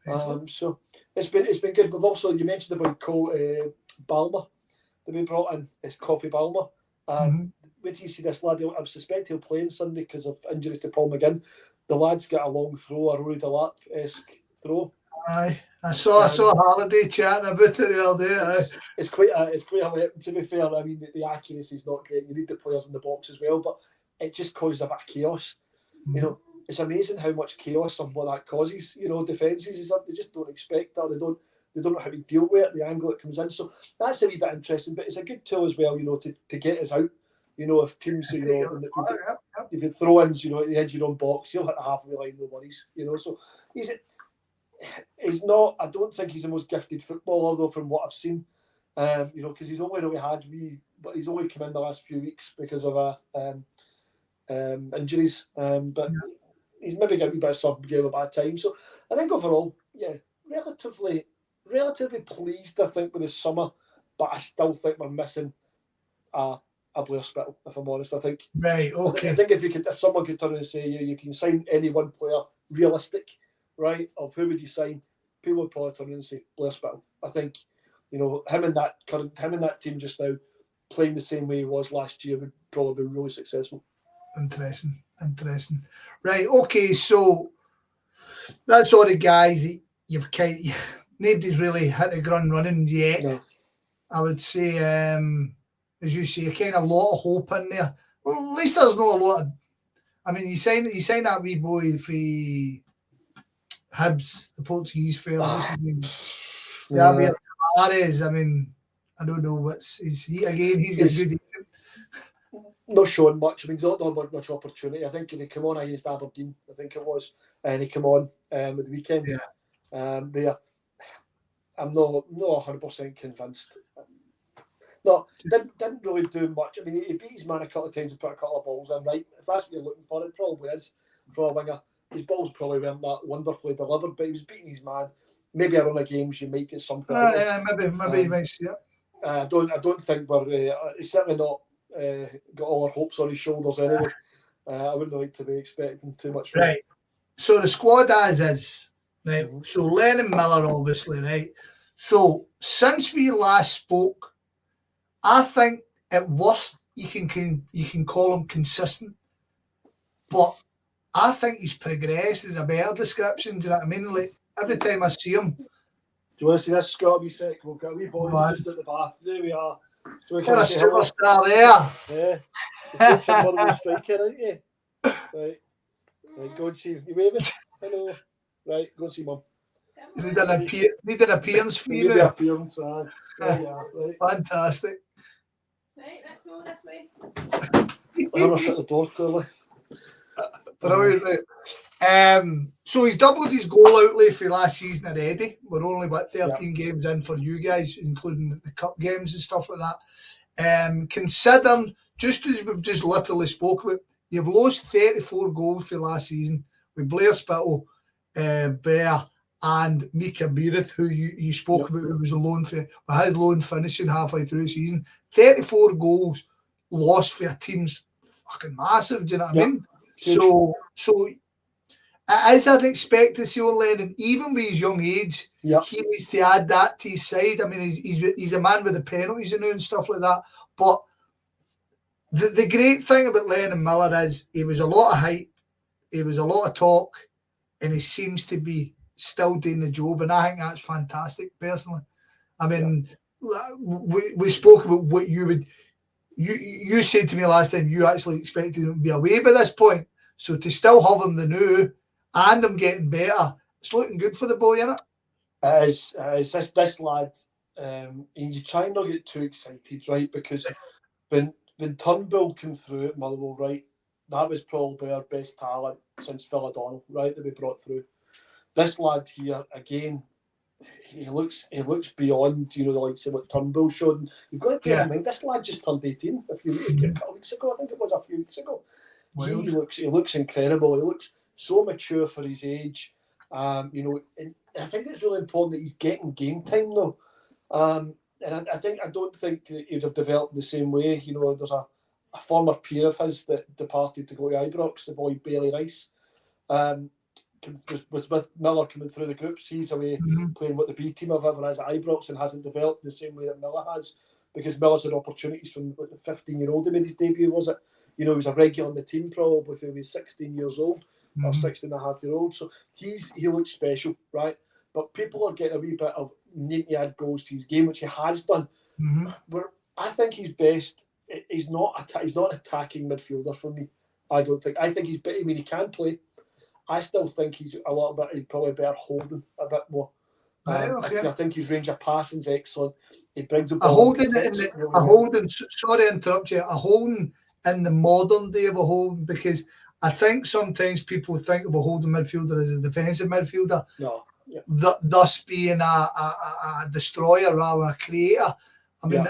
So it's been good. But also you mentioned about Balmer that we brought in. It's Coffee Balmer. Wait till you see this lad. I suspect he'll play on Sunday because of injuries to Paul McGinn. The lad's got a long throw, a Rory Delap-esque throw. Aye, I saw Halliday chatting about it the other day. It's quite a weapon, to be fair. I mean, the accuracy is not great. You need the players in the box as well, but it just causes a bit of chaos. It's amazing how much chaos something like that causes. Defences is up. They just don't expect that. They don't know how to deal with it. The angle it comes in. So that's a wee bit interesting. But it's a good tool as well. To get us out. If teams, you get throw-ins, at the edge of your own box, he'll hit the halfway line, no worries. So he's not. I don't think he's the most gifted footballer though, from what I've seen. Because he's only really but he's only come in the last few weeks because of injuries. But he's maybe got a wee bit of some game at bad time. So I think overall, relatively pleased. I think with the summer, but I still think we're missing a Blair Spittle, if I'm honest. I think. Right. Okay. I think if someone could turn around and say you can sign any one player, realistic, right? Of who would you sign? People would probably turn around and say Blair Spittle. I think, him and that team just now playing the same way he was last year would probably be really successful. Interesting. Right. Okay. So that's all the guys that nobody's really hit the ground running yet. No. I would say. As you say, kind of a lot of hope in there. Well, at least there's not a lot of. I mean, you signed that wee boy for Hibs, the Portuguese fella. Javier Tavares. I mean, I don't know is he again. He's a good. Not showing much. I mean, he's not much opportunity. I think he came on against Aberdeen. I think it was, and he came on at the weekend. There, I'm not 100% convinced. No, didn't really do much. I mean, he beat his man a couple of times and put a couple of balls in, right? If that's what you're looking for, it probably is for a winger. His balls probably weren't that wonderfully delivered, but he was beating his man. Maybe a run of games you might get something. Maybe you might see it. I don't think we're. He's certainly not got all our hopes on his shoulders anyway. I wouldn't like to be expecting too much. Right. So the squad as is, right? So Lennon Miller, obviously, right? So since we last spoke, I think at worst you can call him consistent, but I think he's progressed is a better description. Do you know what I mean? Like every time I see him. Do you want to see this, Scott? A wee sec. We've got a wee boy Right. just at the bath. There we are. So we What a say hello. superstar there. Yeah. The future Motherwell striker, aren't you? Right. Right, go and see. You waving? Hello. Right, go and see Mum. You need an appearance fee Maybe now. appearance, there you are, right. Fantastic. Right, that's all this way. I'm not shut the door, clearly. Brilliant, right. So he's doubled his goal outlay for last season already. We're only about 13 games in for you guys, including the cup games and stuff like that. Considering, just as we've just literally spoke about, you've lost 34 goals for last season with Blair Spittle, Bear, and Mika Beirith, who you spoke about, who was a loan for, his loan finishing halfway through the season. 34 goals lost for a team's fucking massive. Do you know what I mean? So it is unexpected to see on Lennon, even with his young age, he needs to add that to his side. I mean, he's a man with the penalties and stuff like that. But the great thing about Lennon Miller is he was a lot of hype, he was a lot of talk, and he seems to be still doing the job, and I think that's fantastic, personally. I mean, we spoke about what you said to me last time you actually expected him to be away by this point. So to still have him the new and him getting better, it's looking good for the boy, isn't it? It is. This lad, and you try not to get too excited, right? Because when Turnbull came through at Motherwell, right, that was probably our best talent since Phil O'Donnell, right, that we brought through. This lad here, again, he looks beyond, the likes of what Turnbull showed. You've got to bear in mind, this lad just turned 18 a couple of weeks ago. I think it was a few weeks ago. He looks incredible. He looks so mature for his age. And I think it's really important that he's getting game time though. And I don't think that he'd have developed the same way. There's a former peer of his that departed to go to Ibrox, the boy Bailey Rice. With Miller coming through the groups, he's away playing what the B team of ever has at Ibrox and hasn't developed the same way that Miller has, because Miller's had opportunities from the 15-year-old. He made his debut, was it? He was a regular on the team probably when he was 16 years old or 16 and a half year old. So he looks special, right? But people are getting a wee bit of needing to add goals to his game, which he has done. Where I think he's best. He's not an attacking midfielder for me. I don't think. I think he's better. I mean, he can play. I still think he's a little bit. He's probably better holding a bit more. I think his range of passing is excellent. He brings the ball. Sorry to interrupt you. A holding in the modern day of a holding, because I think sometimes people think of a holding midfielder as a defensive midfielder. No. Thus being a destroyer rather than a creator. I mean,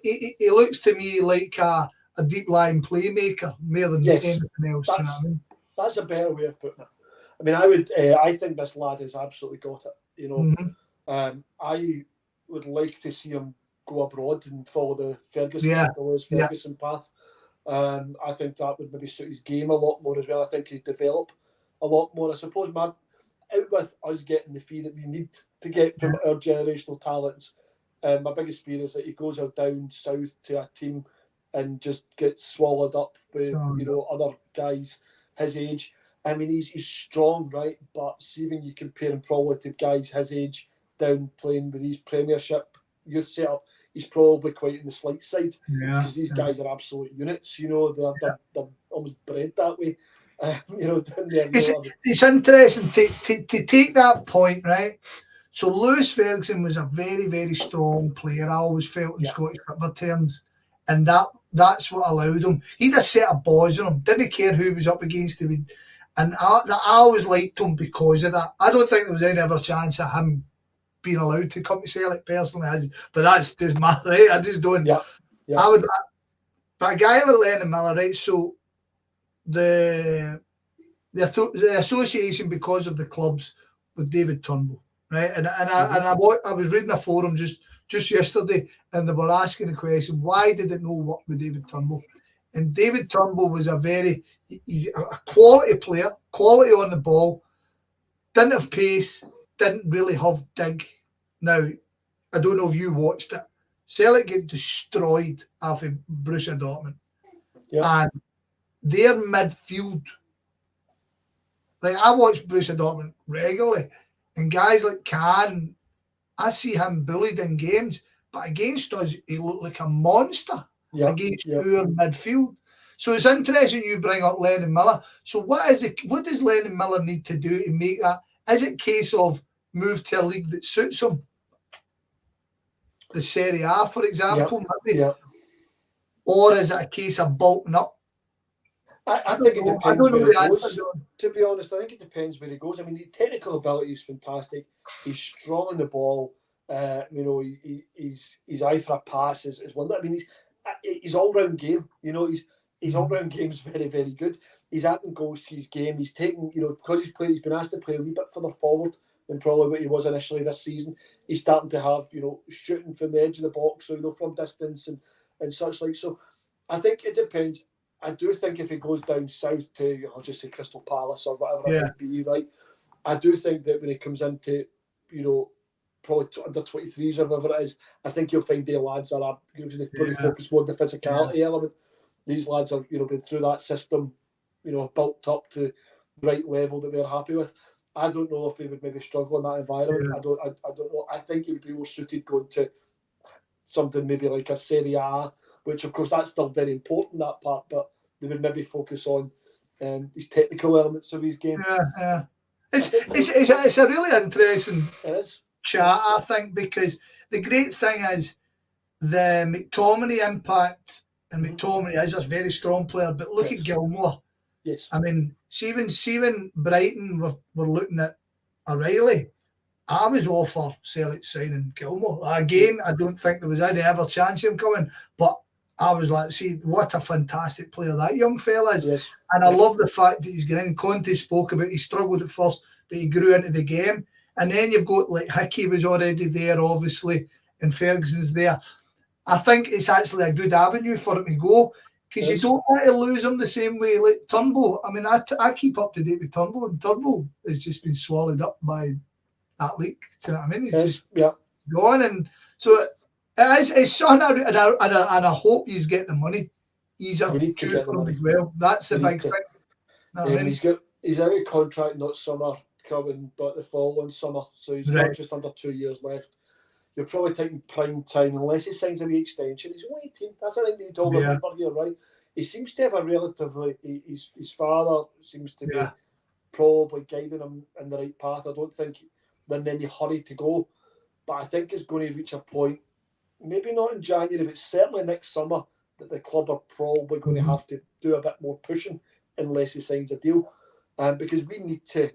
he looks to me like a deep line playmaker more than anything else. Do you know what I mean? That's a better way of putting it. I mean, I think this lad has absolutely got it. I would like to see him go abroad and follow the Ferguson path. I think that would maybe suit his game a lot more as well. I think he'd develop a lot more. I suppose, man, out with us getting the fee that we need to get from our generational talents, my biggest fear is that he goes out down south to a team and just gets swallowed up with other guys his age. I mean, he's strong, right? But see, when you compare him probably to guys his age down playing with his Premiership youth setup, he's probably quite in the slight side, because these guys are absolute units. They're almost bred that way. It's interesting to take that point, right? So Lewis Ferguson was a very, very strong player. I always felt in Scottish football terms, and that's what allowed him. He'd a set of boys on him. Didn't care who he was up against. And I always liked him because of that. I don't think there was any ever chance of him being allowed to come to Celtic personally, but that's just my right. I just don't. I would. But a guy like Lennon Miller, right? So the association because of the clubs with David Turnbull, right? And I was reading a forum just yesterday, and they were asking the question, why did it not work with David Turnbull? And David Turnbull was a quality player, quality on the ball, didn't have pace, didn't really have dig. Now, I don't know if you watched it. Celtic get destroyed after Borussia Dortmund. and their midfield. Like, I watch Borussia Dortmund regularly, and guys like Can, I see him bullied in games, but against us, he looked like a monster against our midfield. So it's interesting you bring up Lennon Miller. So what does Lennon Miller need to do to make that? Is it a case of move to a league that suits him? The Serie A, for example, maybe? Or is it a case of bulking up? I think it depends where he goes. To be honest, I think it depends where he goes. I mean, the technical ability is fantastic. He's strong on the ball. His eye for a pass is wonderful. I mean, his all-round game. His all-round game is very, very good. He's adding goals to his game. He's taken, because he's been asked to play a wee bit further forward than probably what he was initially this season. He's starting to have, shooting from the edge of the box, so from distance and such like. So I think it depends. I do think if he goes down south to, I'll just say Crystal Palace or whatever it might be, right? I do think that when he comes into, probably under 23s or whatever it is, I think you'll find the lads are they've probably focused more on the physicality element. These lads have, been through that system, built up to the right level that they're happy with. I don't know if they would maybe struggle in that environment. I don't know. I think he would be more suited going to something maybe like a Serie A, which of course that's still very important, that part, but they would maybe focus on these technical elements of his game. It's a really interesting chat, I think, because the great thing is the McTominay impact, and McTominay is a very strong player, but look at Gilmore. Yes. I mean, see when Brighton were looking at O'Reilly, I was all for Celtic signing Gilmore. Again, I don't think there was any ever chance of him coming, but I was like, see, what a fantastic player that young fella is. Yes. And I love the fact that he's getting. Conte spoke about he struggled at first, but he grew into the game. And then you've got like Hickey was already there, obviously, and Ferguson's there. I think it's actually a good avenue for him to go, because you don't want to lose him the same way like Turnbull. I mean, I keep up to date with Turnbull, and Turnbull has just been swallowed up by that leak. Do you know what I mean? He's just gone. And so it's something, and I hope he's getting the money. He's a due for him as well. That's the big thing. No, I mean, he's out of contract not summer coming, but the following summer. So he's got just under 2 years left. You're probably taking prime time unless he signs a wee extension. He's only 18. That's the thing we told him here, right? He seems to have a relatively. His father seems to be probably guiding him in the right path. I don't think they're in any hurry to go, but I think it's going to reach a point, maybe not in January, but certainly next summer, that the club are probably going to have to do a bit more pushing unless he signs a deal, because we need to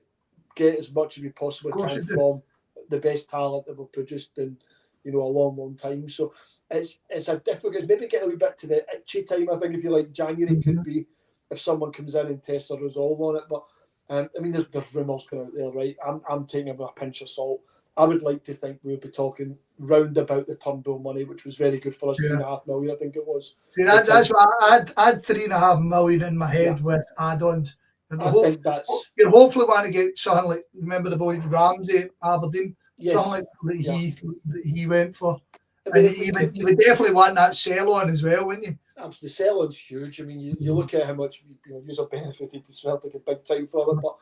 get as much as we possibly can from the best talent that we've produced in a long time. So it's a difficult, maybe get a wee bit to the itchy time. I think if you like, January could be if someone comes in and tests a resolve on it. But I mean, there's rumours going out there, right? I'm taking it with a pinch of salt. I would like to think we would be talking round about the Turnbull money, which was very good for us, $3.5 million, I think it was. See, that's what I had $3.5 million in my head with add-ons. And I think that's. You hopefully want to get something like, remember the boy Ramsey, Aberdeen? Something like that he went for. I mean, and you would definitely want that sell-on as well, wouldn't you? Absolutely, the sell-on's huge. I mean, you look at how much you've benefited to Celtic a big time from it, but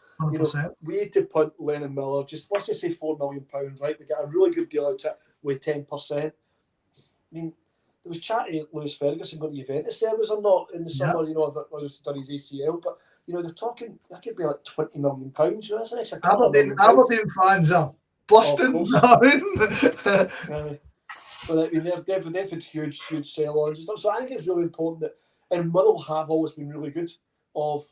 we had to punt Lennon Miller. Just let's just say £4 million, right? We got a really good deal out of it with 10%. I mean, there was chatting Lewis Ferguson going to Juventus service or not in the summer. He's done his ACL, but they're talking that could be like £20 million. That's an extra Aberdeen fans are busting. But I mean, they've had huge sell-ons and stuff. So I think it's really important that, and Motherwell have always been really good of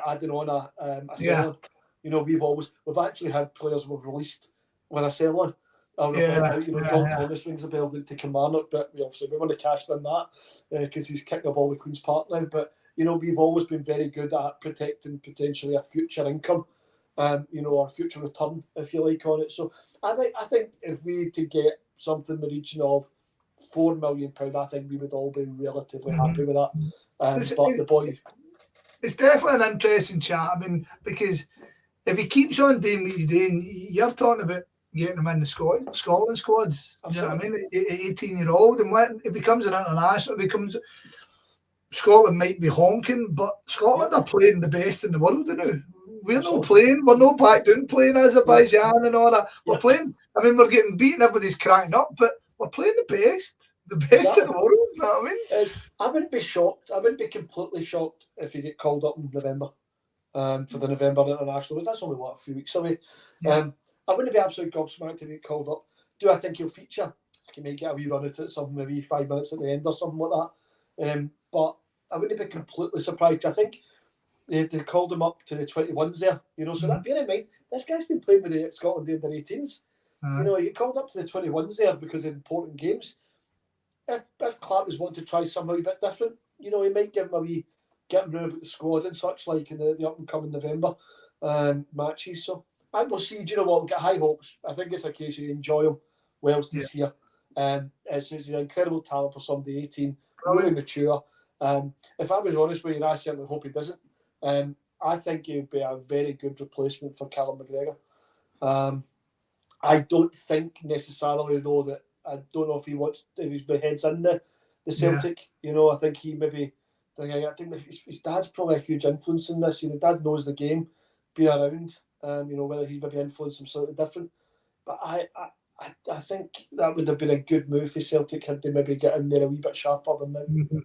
adding on a sell-on. We've actually had players we've released with a sell-on. John Thomas rings a bell to Kilmarnock, but we want to cash in that because he's kicked the ball with Queen's Park now. But we've always been very good at protecting potentially a future income, or future return, if you like, on it. So I think if we to get something in the region of £4 million, I think we would all be relatively happy with that. But the boy, it's definitely an interesting chat. I mean, because if he keeps on doing what he's doing, you're talking about getting him in the Scotland squads. You know what I mean? At 18-year-old, and when it becomes an international, Scotland might be honking, but Scotland are playing the best in the world now. We're not Absolutely. playing. We're not back down playing Azerbaijan and all that. We're Yeah. playing. I mean, we're getting beaten. Everybody's cracking up, but we're playing the best in Exactly. the world. You know what I mean? I wouldn't be shocked. I wouldn't be completely shocked if you get called up in November for the November international. That's only a few weeks away. Yeah. I wouldn't be absolutely gobsmacked if he get called up. Do I think he'll feature? He may get a wee run at it, something maybe 5 minutes at the end or something like that. But I wouldn't be completely surprised. I think they called him up to the 21s there, so that bear in mind, this guy's been playing with the Scotland under 18s. He get called up to the 21s there because of important games. If Clark was wanting to try something a bit different, he might give him get him round about the squad and such like in the up and coming November matches. So I will see. Do you know what? We've got high hopes. I think it's a case you enjoy him whilst he's here. It's an incredible talent for somebody 18, really mature. If I was honest with you, I certainly hope he doesn't. I think he would be a very good replacement for Callum McGregor. I don't think necessarily though that I don't know if his head's in the Celtic. I think he maybe. I think his dad's probably a huge influence in this. Dad knows the game, being around. Whether he's maybe influenced him something different. But I think that would have been a good move for Celtic had they maybe get in there a wee bit sharper than now. Mm-hmm.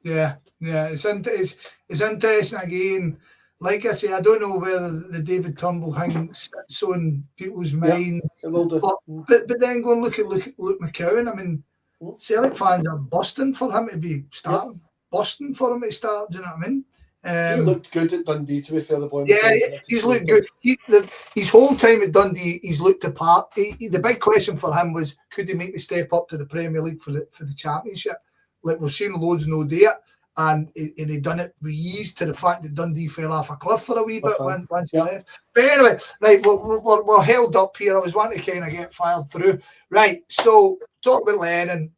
Yeah. It's interesting again. Like I say, I don't know whether the David Turnbull thing sits on people's minds. It will do. But then go and look at Luke McCowan. I mean, Celtic fans are busting for him to be starting. Busting for him to start. Do you know what I mean? He looked good at Dundee, to be fair. The boy. Yeah, he's looked good. His whole time at Dundee, he's looked the part. The big question for him was, could he make the step up to the Premier League for the Championship? Like we've seen loads no do it, and he done it with ease to the fact that Dundee fell off a cliff for a wee bit once he left. But anyway, right, we're held up here. I was wanting to kind of get filed through. Right, so talk about Lennon.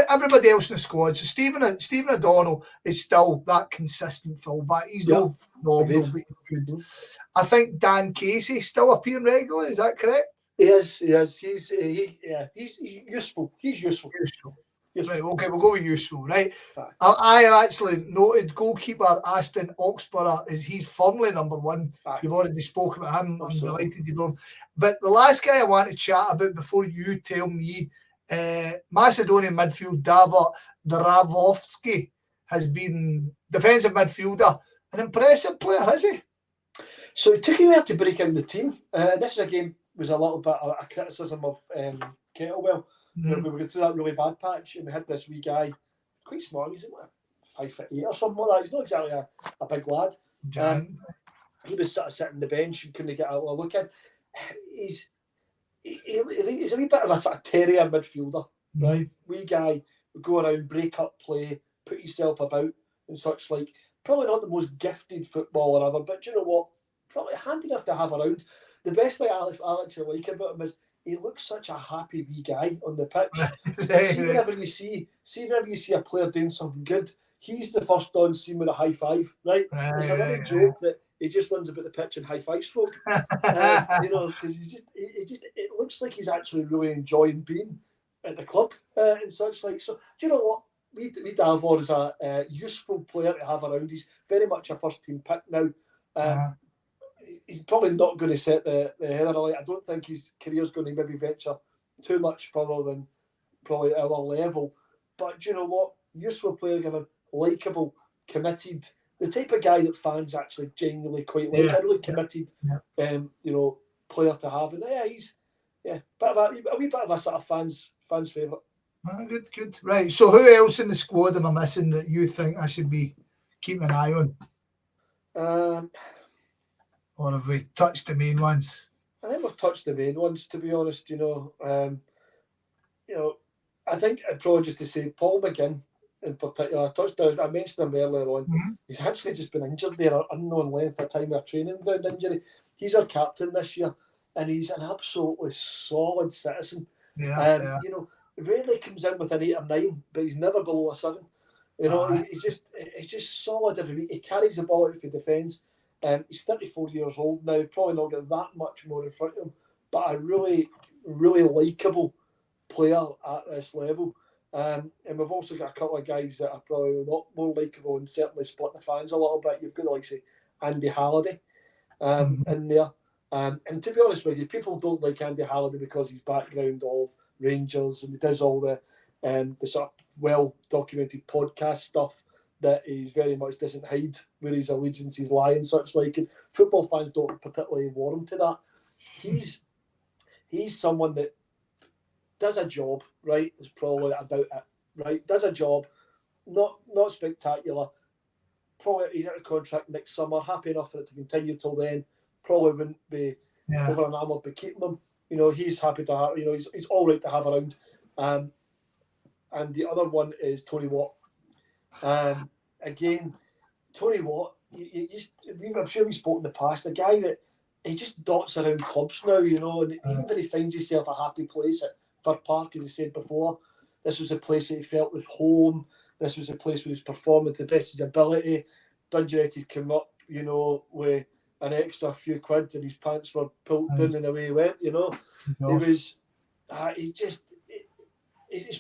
Everybody else in the squad. So Stephen O'Donnell is still that consistent fullback. He's no phenomenal, but he's good. I think Dan Casey still appearing regularly. Is that correct? He is. He's useful. He's useful. Right, okay, we'll go with useful, right? I actually noted goalkeeper Aston Oxborough he's firmly number one. You've already spoke about him. I'm delighted you don't. But the last guy I want to chat about before you tell me, Macedonian midfield Davor Dravovsky has been defensive midfielder. An impressive player, has he? So it took him out to break in the team. This again was a little bit of a criticism of Kettlewell. We were going through that really bad patch, and we had this wee guy, quite small. He's like 5'8" or something like that. He's not exactly a big lad. He was sort of sitting on the bench and couldn't get a look in. He's a wee bit of a sort of terrier midfielder, right? Wee guy would go around, break up play, put yourself about and such like. Probably not the most gifted footballer ever, but you know what? Probably handy enough to have around. The best thing I actually like about him is he looks such a happy wee guy on the pitch. See whenever you see a player doing something good, he's the first on scene with a high five, right? It's a running joke that he just runs about the pitch and high fives folk. Because it looks like he's actually really enjoying being at the club and such like. So do you know what? We Davor is a useful player to have around. He's very much a first team pick now. He's probably not going to set the header alight. I don't think his career's going to maybe venture too much further than probably our level. But do you know what? Useful player, given likeable, committed, the type of guy that fans actually genuinely quite like. A really committed, player to have. And he's a wee bit of a sort of fans favourite. Good. Right. So who else in the squad am I missing that you think I should be keeping an eye on? Or have we touched the main ones? I think we've touched the main ones, to be honest. I think I'd probably just to say Paul McGinn in particular. I mentioned him earlier on. He's actually just been injured there, an unknown length of time, a training ground injury. He's our captain this year, and he's an absolutely solid citizen. Rarely comes in with an 8 or 9, but he's never below a 7. He's just solid every week. He carries the ball out for defence. He's 34 years old now, probably not got that much more in front of him, but a really, really likeable player at this level. And we've also got a couple of guys that are probably a lot more likeable and certainly split the fans a little bit. You've got like say Andy Halliday in there. And to be honest with you, people don't like Andy Halliday because his background of Rangers and he does all the sort of well documented podcast stuff that he very much doesn't hide where his allegiances lie and such like. And football fans don't particularly warm to that. He's someone that does a job, right? Is probably about it, right? Does a job, not spectacular. Probably he's out of contract next summer. Happy enough for it to continue till then. Probably wouldn't be over enamoured by keeping him. You know, he's happy to have. You know, he's all right to have around. And the other one is Tony Watt. Again, Tony Watt. I'm sure we spoke in the past. A guy that he just dots around clubs now. You know, and even when he finds himself a happy place at Fir Park, as he said before, this was a place that he felt was home. This was a place where he was performing to the best of his ability. Dundee United came up, you know, with an extra few quid and his pants were pulled down and away he went, you know. He's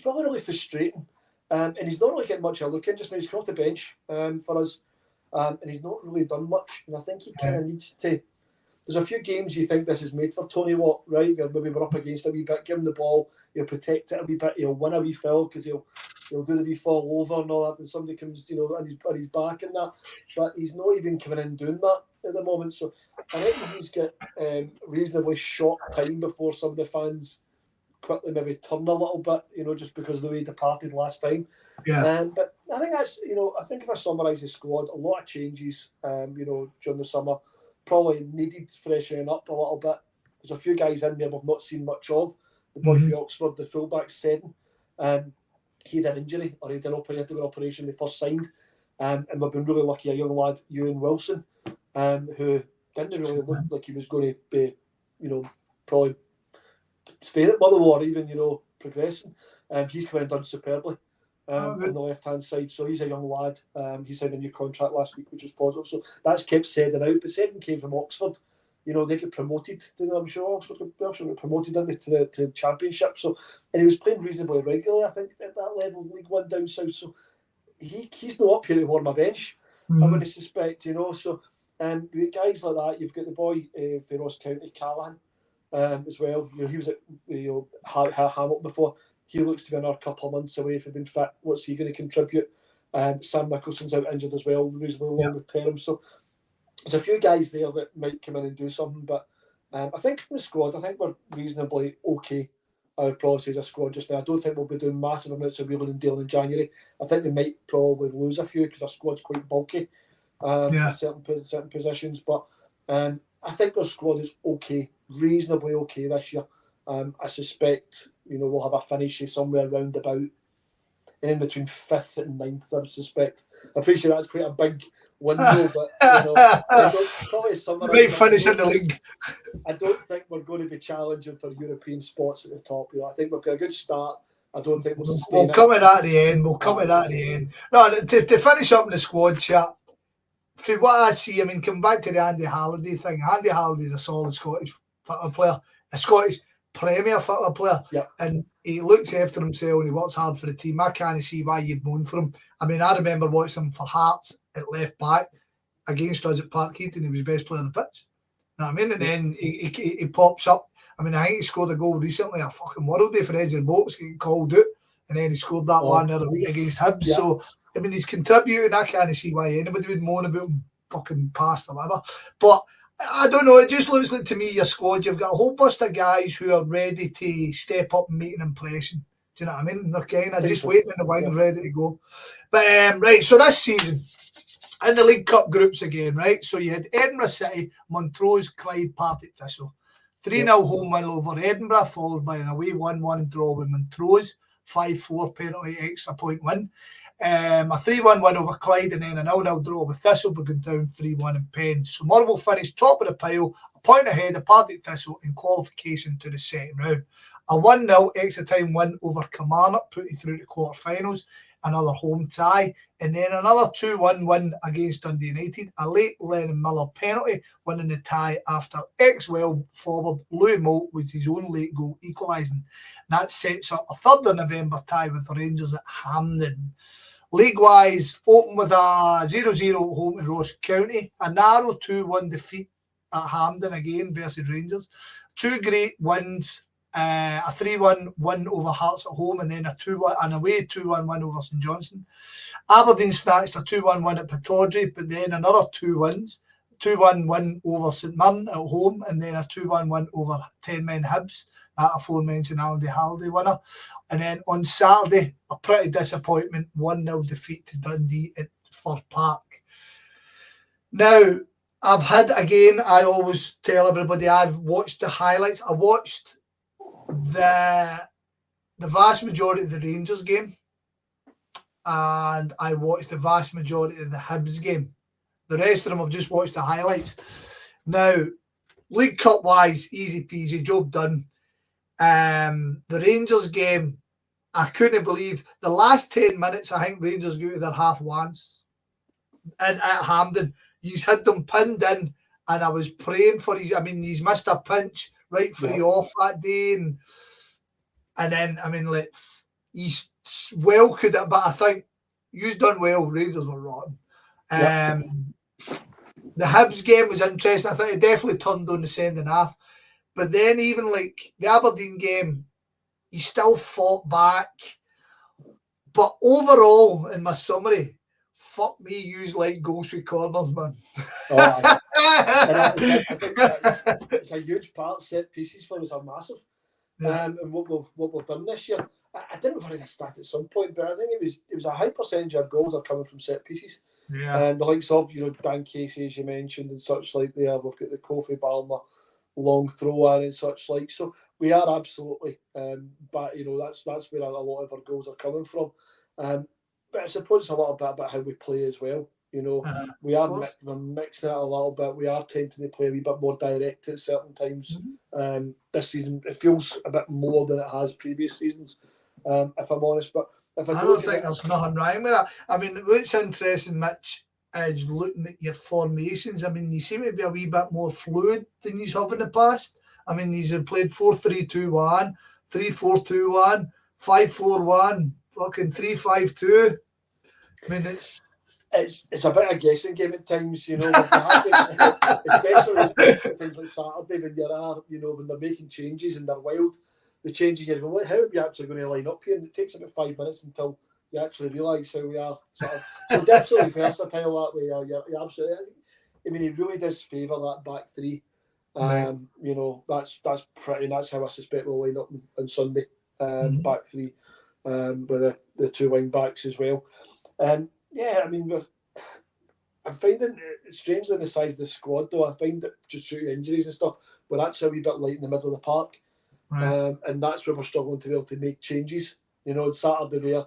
probably really frustrating. And he's not really getting much of a look in just now. He's come off the bench for us. And he's not really done much. And I think he kind of needs to... There's a few games you think this is made for Tony Watt, right? Maybe we're up against a wee bit, give him the ball, he'll protect it a wee bit, he'll win a wee foul because he'll do the wee fall over and all that when somebody comes, you know, on his back and that. But he's not even coming in doing that at the moment. So I think he's got reasonably short time before some of the fans quickly maybe turn a little bit, you know, just because of the way he departed last time. Yeah. But I think that's, you know, I think if I summarise the squad, a lot of changes, you know, during the summer. Probably needed freshening up a little bit. There's a few guys in there we've not seen much of. The boy from Oxford, the fullback, Seddon, he had an injury or he had an operation when he first signed. And we've been really lucky, a young lad, Ewan Wilson, who didn't really look like he was going to be, you know, probably staying at Motherwell or even, you know, progressing. He's come in and done superbly. On the left-hand side, so he's a young lad. He signed a new contract last week, which was positive. So that's kept Seddon out. But Seddon came from Oxford. You know, they get promoted. I'm sure Oxford got promoted into the Championship. So, and he was playing reasonably regularly, I think, at that level, League One down south. So he's not up here to warm a bench. I wouldn't suspect, you know. So with guys like that, you've got the boy for Ross County, Callahan, as well. You know, he was at Hamilton before. He looks to be another couple of months away from being fit. What's he going to contribute? Sam Nicholson's out injured as well, reasonably longer term. So there's a few guys there that might come in and do something. But I think from the squad, I think we're reasonably okay. I would probably say as a squad just now. I don't think we'll be doing massive amounts of wheeling and dealing in January. I think we might probably lose a few because our squad's quite bulky in certain positions. But I think our squad is okay, reasonably okay this year. I suspect, you know, we'll have a finish somewhere around about in between 5th and 9th, I would suspect. I appreciate that's quite a big window, but, you know, probably Might finish in the league. I don't think we're going to be challenging for European spots at the top. You know, I think we've got a good start. I don't think we'll sustain We'll come at that at the end. No, to finish up in the squad chat, for what I see, I mean, come back to the Andy Halliday thing. Andy Halliday's a solid Scottish football player, a Scottish Premier football player, and he looks after himself and he works hard for the team. I can't see why you'd moan for him. I mean, I remember watching him for Hearts at left back against us at Parkhead, and he was best player on the pitch. You know what I mean? And then he pops up. I mean, I think he scored a goal recently, a fucking world day for Edge of the Boats, getting called out, and then he scored that one the other week against Hibs. So, I mean, he's contributing. I can't see why anybody would moan about him fucking past or whatever. But I don't know, it just looks like to me your squad, you've got a whole bunch of guys who are ready to step up and make an impression. Do you know what I mean? They're kind of just waiting in the wings, ready to go. But, right, so this season, in the League Cup groups again, right? So you had Edinburgh City, Montrose, Clyde, Partick Thistle. 3-0 home win over Edinburgh, followed by an away 1-1 draw with Montrose, 5-4 penalty extra point win. A 3-1 win over Clyde and then a 0-0 draw with Thistle, but going down 3-1 in Penn. So Motherwell finished top of the pile, a point ahead of Partick Thistle in qualification to the second round. A 1-0 extra time win over Kilmarnock put you through the quarterfinals. another home tie, and then another 2-1 win against Dundee United. A late Lennon Miller penalty, winning the tie after ex-Well forward Louis Moult was his own late goal equalising. That sets up a 3rd of November tie with the Rangers at Hampden. League-wise, open with a 0-0 home to Ross County, a narrow 2-1 defeat at Hampden again versus Rangers. 2 great wins, a 3-1 win over Hearts at home, and then a 2-1 and away 2-1 win over St Johnstone. Aberdeen snatched a 2-1 win at Pittodrie, but then another 2 wins. 2-1 win over St Mirren at home, and then a 2-1 win over 10-men Hibs, that aforementioned Aldi Halliday winner. And then on Saturday, a pretty disappointment 1-0 defeat to Dundee at Fir Park. Now, I always tell everybody I've watched the highlights. I watched the vast majority of the Rangers game, and I watched the vast majority of the Hibs game. The rest of them I've just watched the highlights. Now, League Cup wise, easy peasy, job done. The Rangers game, I couldn't believe the last 10 minutes. I think Rangers go to their half once, and at Hampden, he's had them pinned in, and I was praying for his. I mean, he's missed a pinch right free off that day, and then I mean, like he's well could have, but I think you've done well. Rangers were rotten. The Hibs game was interesting. I think it definitely turned on the second half. But then even like the Aberdeen game, he still fought back. But overall, in my summary, fuck me, use like goals with corners, man. I think it's a huge part. Set pieces for us are massive. And what we've done this year, I didn't know if I had a stat at some point, but I think it was a high percentage of goals are coming from set pieces. And the likes of Dan Casey, as you mentioned, and such like there. We've got the Kofi Balmer long throw in and such like. So we are absolutely, but that's where a lot of our goals are coming from. But I suppose it's a little bit about how we play as well. We are we're mixing it a little bit. We are tending to play a wee bit more direct at certain times. This season it feels a bit more than it has previous seasons, if I'm honest. But if I don't think there's nothing wrong with that. I mean, what's interesting, Mitch, is looking at your formations. I mean, you seem to be a wee bit more fluid than you have in the past. I mean, you have played 4-3-2-1, 3-4-2-1, 5-4-1, fucking 3-5-2. I mean, it's a bit of a guessing game at times, especially things like Saturday when when they're making changes and they're wild. The changes you're going, how are we actually going to line up here? And it takes about 5 minutes until you actually realise how we are. So they're absolutely versatile that way. You're absolutely. I mean, he really does favour that back three. That's pretty. That's how I suspect we'll line up on Sunday. Back three, with the 2 wing backs as well. I mean, I'm finding strangely the size of the squad though. I find that just due to injuries and stuff, we're actually a wee bit light in the middle of the park. And that's where we're struggling to be able to make changes. On Saturday there,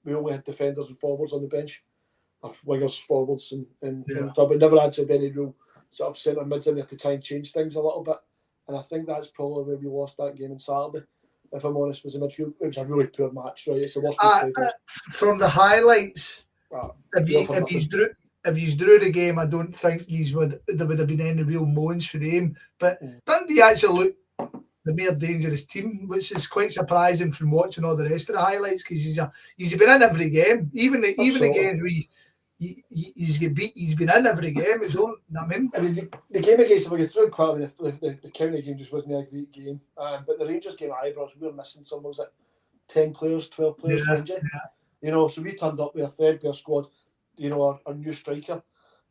we only had defenders and forwards on the bench, or wingers, forwards, and but never actually had any real sort of centre mids in there to try and change things a little bit. And I think that's probably where we lost that game on Saturday. If I'm honest, was the midfield. It was a really poor match, right? It's the worst we played. From the highlights, if you drew the game, I don't think there would have been any real moans for them. But Dundee actually looked the more dangerous team, which is quite surprising from watching all the rest of the highlights, because he's been in every game, even the games where he's been in every game. I mean, the game against we threw quite the county game just wasn't a great game, but the Rangers game at Ibrox, we were missing some, was it 10 players, 12 players for injury? So we turned up with a threadbare squad. Our new striker,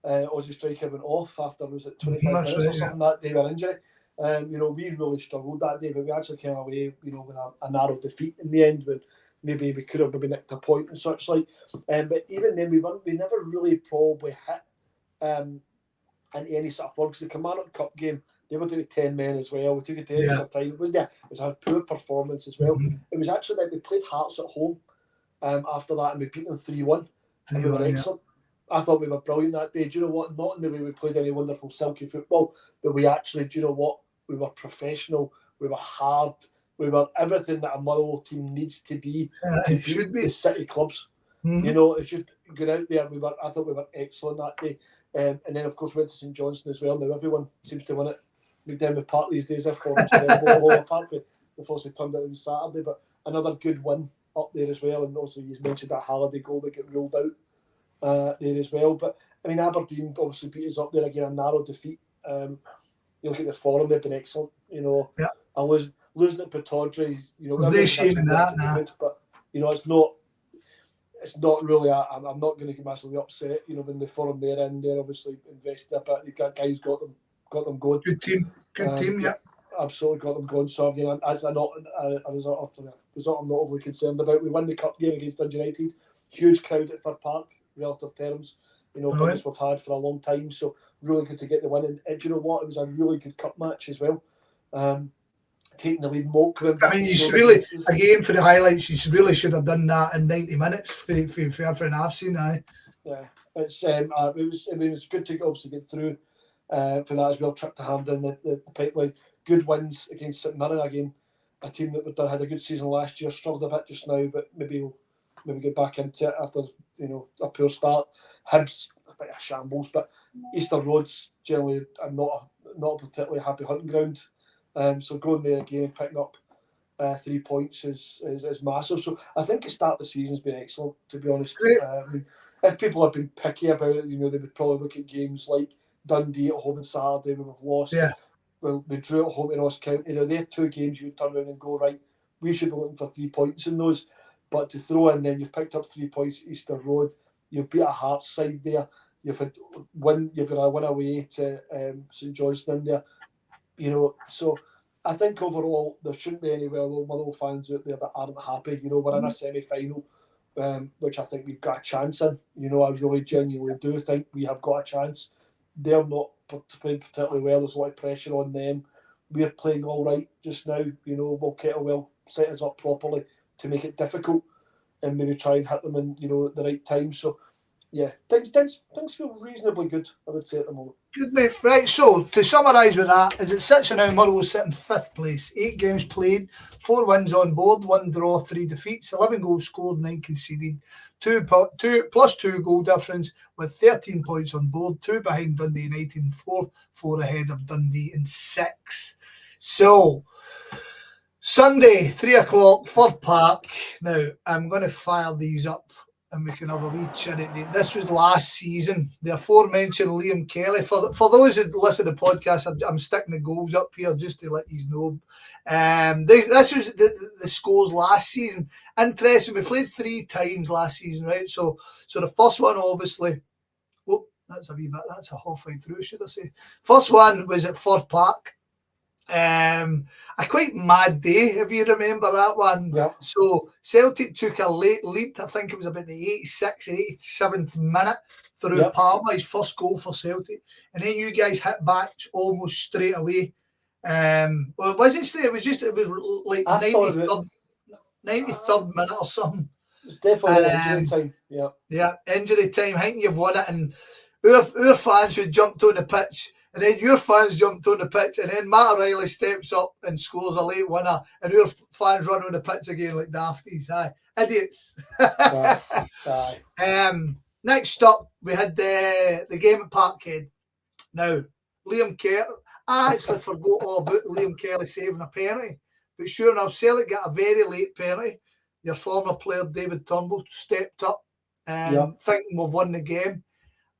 Aussie striker, went off after 25 minutes or something that day with injury. We really struggled that day, but we actually came away, with a narrow defeat in the end, when maybe we could have maybe nicked a point and such like. But even then, we never really probably hit in any sort of form, because the Kilmarnock Cup game, they were doing 10 men as well. We took it to extra time. It was a poor performance as well. It was actually like we played Hearts at home after that, and we beat them 3-1. And we were excellent. I thought we were brilliant that day. Do you know what? Not in the way we played any wonderful silky football, but we actually, do you know what? We were professional. We were hard. We were everything that a Motherwell team needs to be to beat the city clubs. You know, it's just going out there. I thought we were excellent that day. And then, of course, we went to St Johnstone as well. Now, everyone seems to win it. McDermott Park these days, their form's terrible, apart from the first they turned out on Saturday. But another good win up there as well. And also, you mentioned that Halliday goal that got ruled out there as well. But, I mean, Aberdeen obviously beat us up there again, a narrow defeat. You look at their form, they've been excellent. You know, losing at Pittodrie, you know, there's no shame in that, nah. But, you know, it's not really. I'm not going to get massively upset. You know, when the form they're in, they're obviously invested a bit. The guys got them going. Good team, yeah. Absolutely got them going. So again, as a result I'm not overly concerned about. We won the cup game against Dundee United. Huge crowd at Fir Park, relative terms. You know, biggest we've had for a long time. So really good to get the win. And do you know what? It was a really good cup match as well. Taking the lead, Morecambe. I mean, you really, again, for the highlights, you really should have done that in 90 minutes for everything I've seen. Yeah, it was good to obviously get through for that as well. Trip to Hampden, the pipeline. Good wins against St Mirren again, a team that had a good season last year, struggled a bit just now, but maybe we'll get back into it after, you know, a poor start. Hibs, a bit of shambles, but Easter Road's generally not a particularly happy hunting ground. So going there again, picking up 3 points is massive. So I think the start of the season's been excellent, to be honest. If people have been picky about it, you know, they would probably look at games like Dundee at home on Saturday when we've lost. Yeah. Well, we drew at home to Ross County. You know, they're 2 games you would turn around and go, right, we should be looking for 3 points in those. But to throw in then, you've picked up 3 points at Easter Road. You've beat a Hearts side there. You've got a win away to St Johnstone there. You know, so I think overall there shouldn't be any Motherwell fans out there that aren't happy. You know, we're in a semi-final, which I think we've got a chance in. You know, I really genuinely do think we have got a chance. They're not playing particularly well. There's a lot of pressure on them. We're playing all right just now. You know, will Kettlewell set us up properly to make it difficult and maybe try and hit them in, you know, at the right time. So, yeah, things feel reasonably good, I would say, at the moment. Good, mate. Right, so to summarise with that, as it sits now, Motherwell sitting 5th place, 8 games played, 4 wins on board, 1 draw, 3 defeats, 11 goals scored, 9 conceded, 2 plus 2 goal difference with 13 points on board, 2 behind Dundee United in 4th, 4 ahead of Dundee in 6th. So, Sunday, 3 o'clock, Fir Park. Now, I'm going to fire these up and we can have a wee chat. This was last season. The aforementioned Liam Kelly. For those who listen to the podcast, I'm sticking the goals up here just to let you know. This was the scores last season. Interesting. We played 3 times last season, right? So the first one, obviously, that's a wee bit. That's a halfway through, should I say? First one was at Fir Park. A quite mad day, if you remember that one. Yeah. So Celtic took a late lead. I think it was about the 86th, 87th minute through Palmer, his first goal for Celtic, and then you guys hit back almost straight away. Well, it wasn't straight. It was like 93rd minute or something. It was definitely injury time. Yeah. Yeah, injury time. I think you've won it, and our fans who jumped on the pitch. And then your fans jumped on the pitch, and then Matt O'Reilly steps up and scores a late winner, and your fans run on the pitch again like dafties. Idiots. Next up, we had the game at Parkhead. Now, Liam Kelly, I actually forgot all about Liam Kelly saving a penalty, but sure enough, Celtic got a very late penalty. Your former player, David Turnbull, stepped up, thinking we've won the game,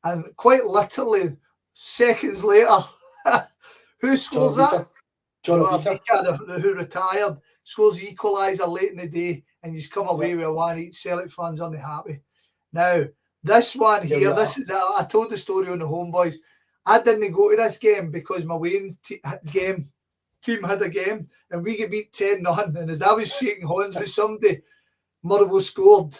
and quite literally, seconds later, who scores that? John Obika, who retired, scores the equaliser late in the day, and he's come away with a 1 each. Celtic fans aren't happy. Now, this one here, I told the story on the Homeboys. I didn't go to this game because my Wayne team had a game, and we get beat 10-0. And as I was shaking hands with somebody, Motherwell scored.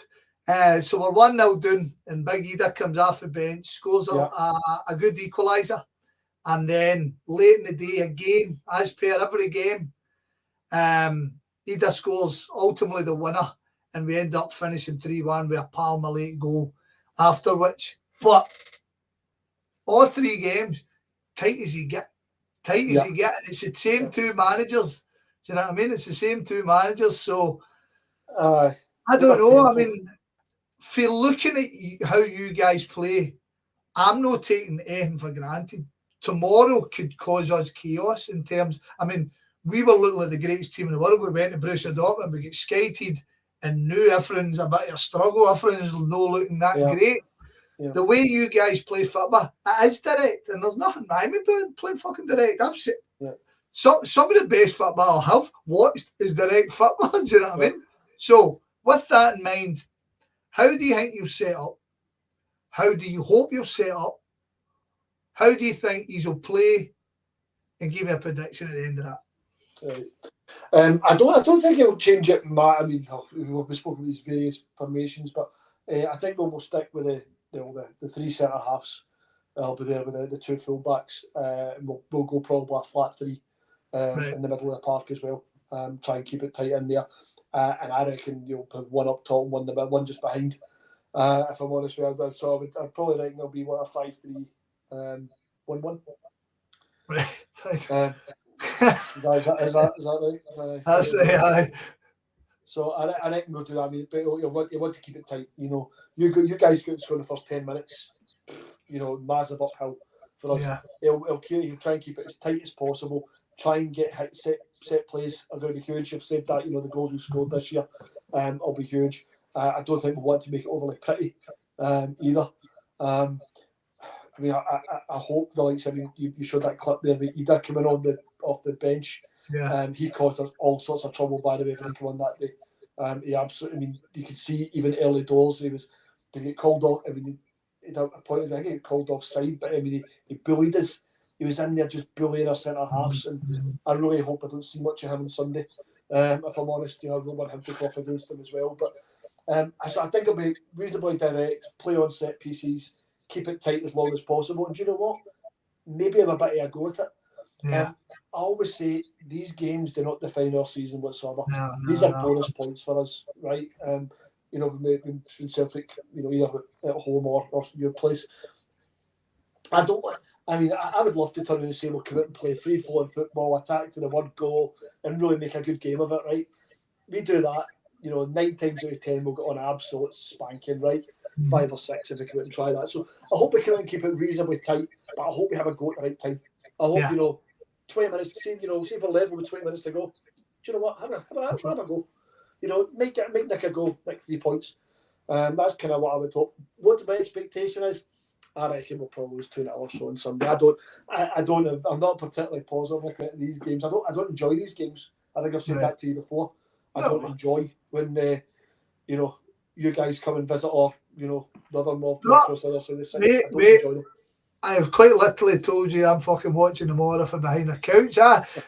So we're 1-0 down, and Big Ida comes off the bench, scores a good equaliser, and then late in the day again, as per every game, Ida scores ultimately the winner, and we end up finishing 3-1 with a Palmer late goal after which. But all 3 games, tight as you get, and it's the same 2 managers. Do you know what I mean? It's the same 2 managers. So I don't know. I mean, for looking at how you guys play, I'm not taking anything for granted. Tomorrow could cause us chaos in terms. I mean, we were looking like the greatest team in the world. We went to Borussia Dortmund, we get skated, and knew everything's a bit of a struggle. Everything's no looking that great. Yeah. The way you guys play football, it is direct, and there's nothing wrong with playing fucking direct. I've seen some of the best football I have watched is direct football. Do you know what I mean? So, with that in mind, how do you think you'll set up? How do you hope you'll set up? How do you think you'll play? And give me a prediction at the end of that. Right. I don't think it will change it, Matt. I mean, we've spoken about these various formations, but I think we'll stick with the three centre halves. I'll be there with the two full backs. We'll go probably a flat three in the middle of the park as well. Try and keep it tight in there. And I reckon you'll put one up top, one just behind. If I'm honest with you, so I'd probably reckon there'll be a 5-3-1-1. Right. Is that right? That's right. Aye. So I reckon we'll do that. I mean, but you want to keep it tight. You know, you guys go to score in the first 10 minutes. You know, massive uphill for us. Yeah. He'll try and keep it as tight as possible. Try and get set plays are going to be huge. You've said that. You know, the goals we've scored this year will be huge. I don't think we want to make it overly pretty either. I mean, I hope the likes. I mean, you showed that clip there. He did come in off the bench. Yeah. He caused us all sorts of trouble, by the way, when he came on that day. He absolutely. I mean, you could see even early doors. He was to get called off. I mean, at a point, I think he got called offside, but I mean, he bullied us. He was in there just bullying our centre halves, and I really hope I don't see much of him on Sunday. If I'm honest, you know, I don't want him to go up against them as well. But I think it'll be reasonably direct, play on set pieces, keep it tight as long as possible. And do you know what? Maybe have a bit of a go at it. Yeah. I always say these games do not define our season whatsoever. No, these are bonus points for us, right? You know, when Celtic, you know, either at home or your place. I would love to turn around and say we'll come out and play free-flowing football, attack to the one goal, and really make a good game of it, right? We do that, you know, 9 times out of 10 we'll get on an absolute spanking, right? 5 or 6 if we come out and try that. So I hope we come out and keep it reasonably tight, but I hope we have a go at the right time. I hope, you know, 20 minutes, see if we're level with 20 minutes to go. Do you know what? Have a go. You know, make Nick a go, make 3 points. That's kind of what I would hope. What my expectation is, I reckon we'll probably lose 2-0 or so on Sunday. I'm not particularly positive looking at these games. I don't enjoy these games. I think I've said that to you before. I don't enjoy when you know, you guys come and visit, or you know, the other mob across the other side of the city. I don't enjoy them. I have quite literally told you I'm fucking watching them all from behind the couch.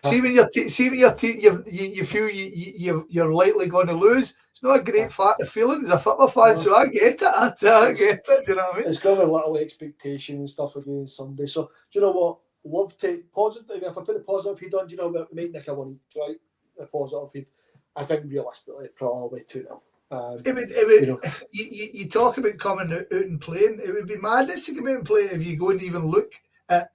See when your team, you feel you're likely going to lose. It's not a great feeling as a football fan, so I get it. I get it. You know what I mean? It's got a little expectation and stuff again Sunday. So do you know what? Love to positive. If I put the positive heat on, do you know what? Make Nick a 1 each, right? The positive heat. I think realistically, probably 2-0. It would, you know, you talk about coming out and playing. It would be madness to come out and play if you go and even look at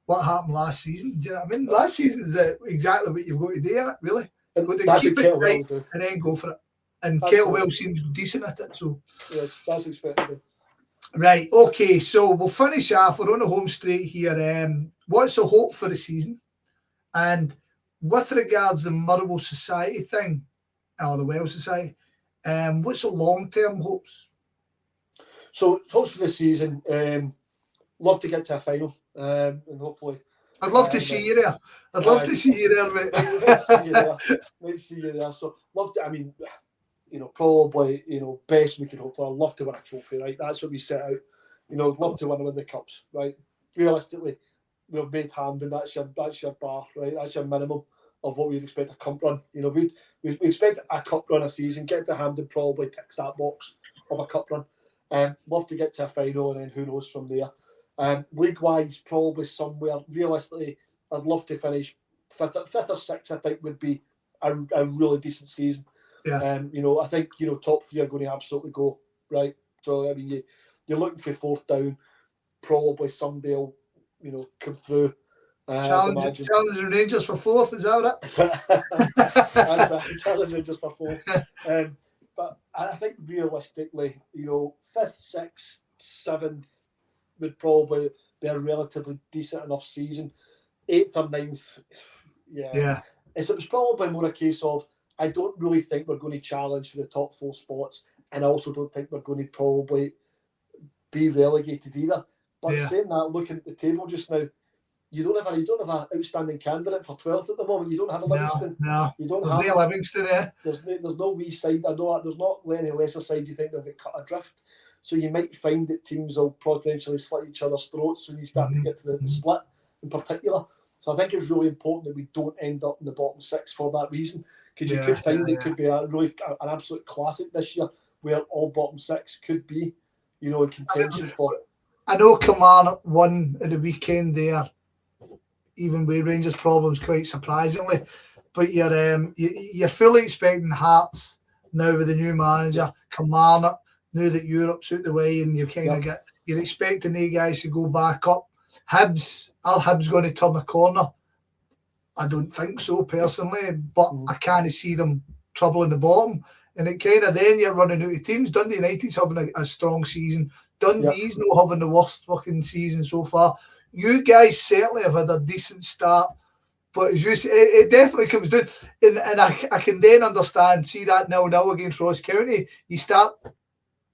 what happened last season. Do you know what I mean? Last season is exactly what you've got to do, really. You've got to keep it right and then go for it. And Kettlewell seems decent at it. So yes, that's expected. Right, okay, so we'll finish off. We're on the home straight here. What's the hope for the season? And with regards to the Motherwell Society thing, or the Welsh Society, what's the long-term hopes? So, hopes for the season, love to get to a final, and hopefully... I'd love to see you there. I'd love to see you there, mate. Let's see you there. So, love to, I mean, you know, probably, you know, best we could hope for. I'd love to win a trophy, right? That's what we set out. You know, I'd love to win the cups, right? Realistically, we've made Hampden, that's your bar, right? That's your minimum of what we'd expect a cup run. You know, we expect a cup run a season. Get to Hampden probably ticks that box of a cup run. Love to get to a final, and then who knows from there. League-wise, probably somewhere. Realistically, I'd love to finish fifth or sixth. I think would be a really decent season. Yeah. You know, I think, you know, top 3 are going to absolutely go, right? So I mean, you're looking for 4th down. Probably somebody will, you know, come through. Challenge Rangers for 4th, is that right? That's challenge Rangers for 4th. but I think realistically, 5th, 6th, 7th would probably be a relatively decent enough season. 8th or 9th, Yeah. It was probably more a case of, I don't really think we're going to challenge for the top 4 spots, and I also don't think we're going to probably be relegated either. But saying that, looking at the table just now, you don't have an outstanding candidate for 12th at the moment. You don't have a Livingston. No. You don't There's have no Livingston there. There's no wee side. I know there's not any lesser side you think they'll get cut adrift. So you might find that teams will potentially slit each other's throats when you start to get to the split in particular. So I think it's really important that we don't end up in the bottom 6 for that reason. Because you could find it could be an absolute classic this year where all bottom 6 could be, in contention for. I know Kilmarnock won at the weekend there, even with Rangers' problems, quite surprisingly. But you're fully expecting Hearts now with the new manager, Kilmarnock, now that Europe's out the way, and you kind of you're expecting the guys to go back up. Hibs, are Hibs going to turn a corner? I don't think so personally, but I kind of see them troubling the bottom. And it kind of then you're running out of teams. Dundee United's having a strong season. Dundee's not having the worst fucking season so far. You guys certainly have had a decent start, but as you say, it definitely comes down. And I can then understand, see that 0-0 against Ross County. You start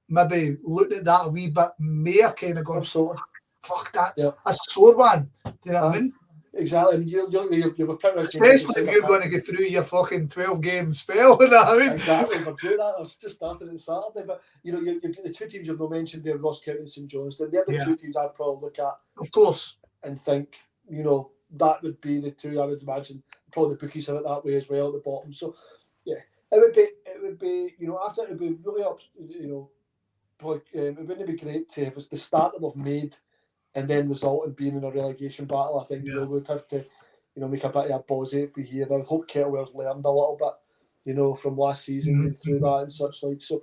maybe looking at that a wee bit more, kind of going, fuck, that's a sore one. Do you know what I mean? Exactly. I mean, you were pretty much especially if you're going to get through your fucking 12-game spell. You know what I mean? Exactly. We're doing that. I was just starting on Saturday, but you've got the 2 teams you've not mentioned there, Ross County and St Johnstone. They're the 2 teams I'd probably look at, of course, and think that would be the 2 I would imagine. Probably the bookies have it that way as well at the bottom. So it would be after it would be really up. Probably it wouldn't be great to have the start that we've made and then result in being in a relegation battle. I think we would have to, make a bit of a buzz out for here. I would hope Kettlewell's learned a little bit, from last season through that and such like. So,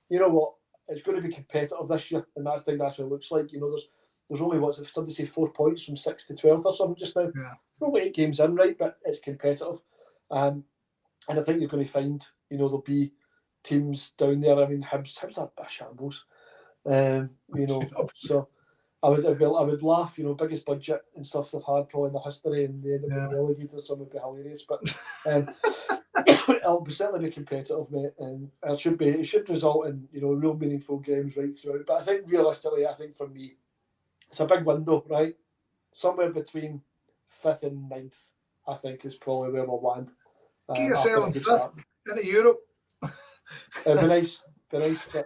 you know what, it's going to be competitive this year, and I think that's what it looks like. There's only I've started to say 4 points from 6 to 12 or something just now. We're only 8 games in, right? But it's competitive, and I think you're going to find, there'll be teams down there. I mean, Hibs are a shambles, so. I would laugh, biggest budget and stuff they've had probably in the history, and they end up being relegated. Some would be hilarious, but it'll certainly be competitive, mate, and it should result in real meaningful games right throughout. But I think realistically, for me, it's a big window, right? Somewhere between 5th and 9th, I think, is probably where we'll land. Get yourself in 5th into Europe. It'd be nice, But...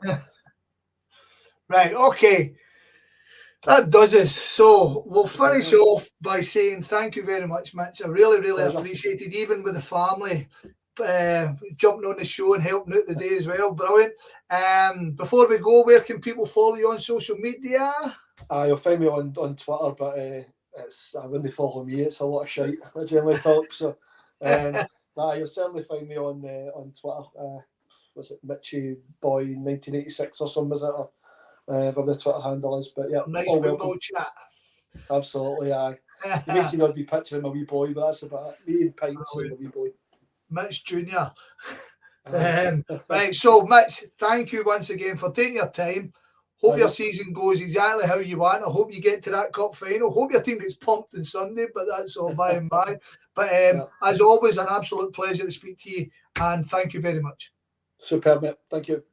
Right, okay. That does us. So we'll finish off by saying thank you very much, Mitch. I really, really appreciate it, even with the family jumping on the show and helping out the day as well. Brilliant. Before we go, where can people follow you on social media? You'll find me on Twitter, but when they follow me, it's a lot of shite. I generally talk. So you'll certainly find me on Twitter. Was it Mitchy Boy 1986 or something? Is it? Whatever the Twitter handle is, but nice football chat. Absolutely, aye. You may see I'd be picturing my wee boy, but that's about it. Me and Pints and my wee boy. Mitch Jr. Right, so Mitch, thank you once again for taking your time. Hope your season goes exactly how you want. I hope you get to that cup final. Hope your team gets pumped on Sunday, but that's all by and by. But as always, an absolute pleasure to speak to you, and thank you very much. Superb, mate. Thank you.